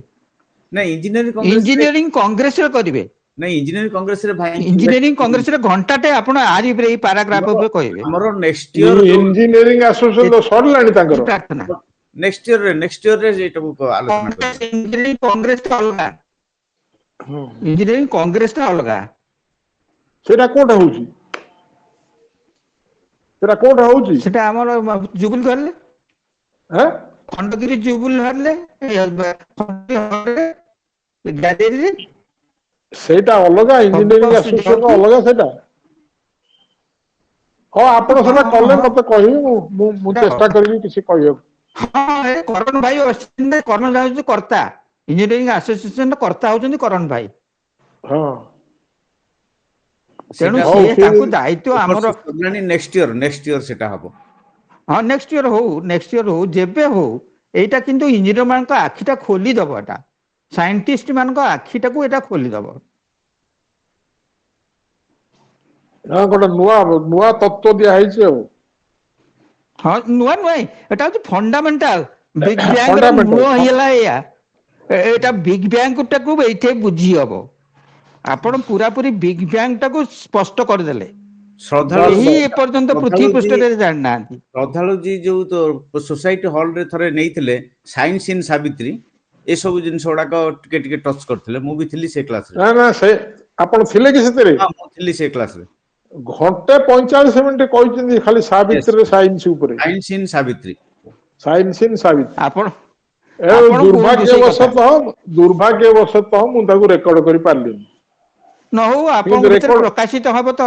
ନାଇଁ ଇଞ୍ଜିନିୟରିଂ କଂଗ୍ରେସ ଇଞ୍ଜିନିୟରିଂ କଂଗ୍ରେସରେ କରିବେ, ନାଇଁ ଇଞ୍ଜିନିୟରିଂ କଂଗ୍ରେସରେ ଭାଇ ଇଞ୍ଜିନିୟରିଂ କଂଗ୍ରେସରେ ଘଣ୍ଟାଟେ ଆପଣ ଆରି ଉପରେ ଏଇ ପାରାଗ୍ରାଫ ଉପରେ କହିବେ। ଆମର ନେକ୍ସଟ ଇୟର ଇଞ୍ଜିନିୟରିଂ ଆସୋସିଏସନ ସରିଲାଣି ତାଙ୍କର। ପ୍ରାର୍ଥନା ନେକ୍ସଟ ଇୟରରେ ଏଇଟାକୁ ଆଲୋଚନା କରିବା। ଇଞ୍ଜିନିୟରିଂ କଂଗ୍ରେସ ଅଲଗା, ହୁଁ। ଇଞ୍ଜିନିୟରିଂ କଂଗ୍ରେସଟା ଅଲଗା। ସେଇଟା କୋଉଟା ହଉଛି, ସେଇଟା କୋଉଟା ହଉଛି? ସେଟା ଆମର ଜୁବୁଲ ଧରିଲେ, ଆଁ? ଖଣ୍ଡଗିରି ଜୁବୁଲ ଧରିଲେ, ଗ୍ୟାରେଜରେ ସେଇଟା ଅଲଗା, ଇଞ୍ଜିନିୟରିଂ ସବୁ ଆସୋସିଏସନ ଯାଉଛି। ଅଲଗା ସେଇଟା। ହଁ ଆପଣ ହଁ ସେଟା ହଁ କଲେ ହଁ ମତେ କହିବେ, ମୁଁ ଚେଷ୍ଟା କରିବି କିଛି କହିବାକୁ। ହଁ ଏ କରଣ ଭାଇ ଅଛନ୍ତି, କରଣ ଭାଇ ହଉଛି କର୍ତ୍ତା, ଇଞ୍ଜିନିୟରିଂ ଆସୋସିଏସନର କର୍ତ୍ତା ହଉଛନ୍ତି କରଣ ଭାଇ। ହଁ। ତେଣୁ ସେଇଟା ହଉ ସିଏ ସେ ତାଙ୍କୁ ଦାୟିତ୍ୱ ଆମର। ନେକ୍ସଟ ଇୟର ସେଟା ହବ। ହଁ ନେକ୍ସଟ ଇୟର ହଉ, ନେକ୍ସଟ ଇୟର ହଉ, ଯେବେ ହଉ, ଏଇଟା କିନ୍ତୁ ଇଞ୍ଜିନିୟର ମାନଙ୍କ ଆଖିଟା ଖୋଲିଦବ, ଏଟା ସାଇଣ୍ଟିଷ୍ଟ ମାନଙ୍କ ଆଖିଟାକୁ ଏଇଟା ଖୋଲିଦବ। ଗୋଟେ ନୂଆ ନୂଆ ତତ୍ତ୍ୱ ଦିଆ ହେଇଛି ଆଉ। ହଁ ନୂଆ ନୁହେଁ, ଏଟା ହଉଛି ଫଣ୍ଡାମେଣ୍ଟାଲ, ବିଗ ବ୍ୟାଙ୍ଗର ମୂଳ ଫଣ୍ଡାମେଣ୍ଟାଲ। ହେଇଗଲା ଏଇଆ। ଏଇଟା ବିଗ ବ୍ୟାଙ୍ଗ ଟାକୁ ଏଇଠି ବୁଝି ହବ। ଆପଣ ପୁରାପୁରି ବିଗ ବ୍ୟାଙ୍ଗ ଟାକୁ ସ୍ପଷ୍ଟ କରିଦେଲେ, ଶ୍ରଦ୍ଧାଳୁ କେହି ଏପର୍ଯ୍ୟନ୍ତ ପୃଥିବୀ ପୃଷ୍ଠରେ ଜାଣିନାହାନ୍ତି। ଶ୍ରଦ୍ଧାଳୁଜୀ ଯୋଉ ସୋସାଇଟି ହଲରେ ଥରେ ନେଇଥିଲେ ସାଇନ୍ସ ଇନ୍ ସାବିତ୍ରୀ, ଏସବୁ ଜିନିଷ ଗୁଡାକ ଟିକେ ଟିକେ ଟଚ୍ କରିଥିଲେ, ମୁଁ ବି ଥିଲି ସେ କ୍ଲାସରେ। ନା ନା, ସେ ଆପଣ ଥିଲେ କି ସେଥିରେ? ହଁ ମୁଁ ଥିଲି ସେ କ୍ଲାସରେ। ଘଣ୍ଟେ 45 ମିନିଟ କହିଛନ୍ତି ଖାଲି ସାବିତ୍ରୀରେ, ସାଇନ୍ସ ଉପରେ। Science in Savitri. Science in Savitri. ଆପଣ ଏ ଆପଣ କୁହନ୍ତୁ ସେଇ କଥା। ଦୁର୍ଭାଗ୍ୟବଶତଃ ମୁଁ ତାକୁ ରେକର୍ଡ କରି ପାରିଲିନି। ନ ହଉ କିନ୍ତୁ ଆପଣଙ୍କ ଭିତରେ ରେକର୍ଡ ପ୍ରକାଶିତ ହବ ତ,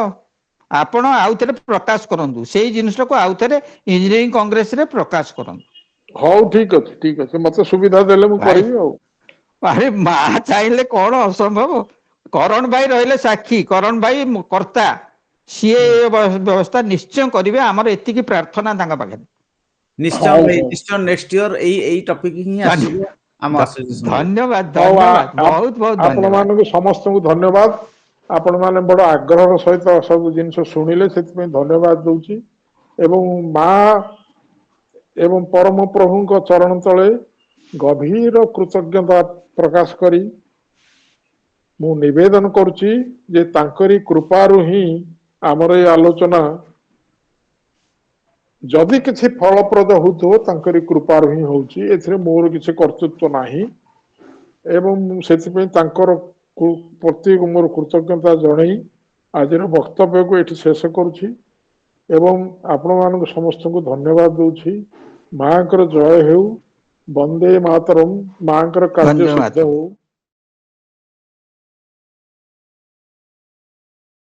ଆପଣ ଆଉଥରେ ପ୍ରକାଶ କରନ୍ତୁ, ସେଇ ଜିନିଷଟାକୁ ଆଉଥରେ ଇଞ୍ଜିନିୟରିଂ କଂଗ୍ରେସରେ ପ୍ରକାଶ କରନ୍ତୁ। ହଉ ଠିକ ଅଛି, ଠିକ ଅଛି, ମତେ ସୁବିଧା ଦେଲେ ମୁଁ ଭାଇ କରିବି ଆଉ। ଆରେ ମା ଚାହିଁଲେ କଣ ଅସମ୍ଭବ? କରଣ ଭାଇ ରହିଲେ ସାକ୍ଷୀ, କରଣ ଭାଇ କର୍ତ୍ତା, ସିଏ ବ୍ୟବସ୍ଥା ନିଶ୍ଚୟ କରିବେ, ଆମର ଏତିକି ପ୍ରାର୍ଥନା ତାଙ୍କ ପାଖରେ। ନିଶ୍ଚୟ ହଉ ଭାଇ, ହଉ ନିଶ୍ଚୟ ନେକ୍ସଟ ଇୟର ଏଇ ଟପିକ ହିଁ ଆସିବ ଆମ ଆସୋସିଏସନରେ। ଧନ୍ୟବାଦ, ହଉ ଧନ୍ୟବାଦ, ବହୁତ ବହୁତ ଆପଣ ଧନ୍ୟବାଦ। ମାନଙ୍କୁ ସମସ୍ତଙ୍କୁ ଧନ୍ୟବାଦ। ଆପଣ ମାନେ ବଡ ଆଗ୍ରହର ସହିତ ସବୁ ଜିନିଷ ଶୁଣିଲେ, ସେଥିପାଇଁ ଧନ୍ୟବାଦ ଦଉଛି। ଏବଂ ମା ଏବଂ ପରମ ପ୍ରଭୁଙ୍କ ଚରଣ ତଳେ ଗଭୀର କୃତଜ୍ଞତା ପ୍ରକାଶ କରି ମୁଁ ନିବେଦନ କରୁଛି ଯେ ତାଙ୍କରି କୃପାରୁ ହିଁ ଆମର ଏଇ ଆଲୋଚନା ଯଦି କିଛି ଫଳପ୍ରଦ ହଉଥିବ ତାଙ୍କରି କୃପାରୁ ହିଁ ହଉଛି, ଏଥିରେ ମୋର କିଛି କର୍ତ୍ତୃତ୍ୱ ନାହିଁ। ଏବଂ ସେଥିପାଇଁ ତାଙ୍କର ପ୍ରତି ମୋର କୃତଜ୍ଞତା ଜଣେଇ ଆଜିର ବକ୍ତବ୍ୟକୁ ଏଠି ଶେଷ କରୁଛି। ଏବଂ ଆପଣ ମାନଙ୍କୁ ସମସ୍ତଙ୍କୁ ଧନ୍ୟବାଦ ଦଉଛି। ମାଙ୍କର ଜୟ ହେଉ, ବନ୍ଦେ ମାତରମ୍, ମାଙ୍କର କାର୍ଯ୍ୟ ଧନ୍ୟବାଦ। ସିଦ୍ଧ ହଉ।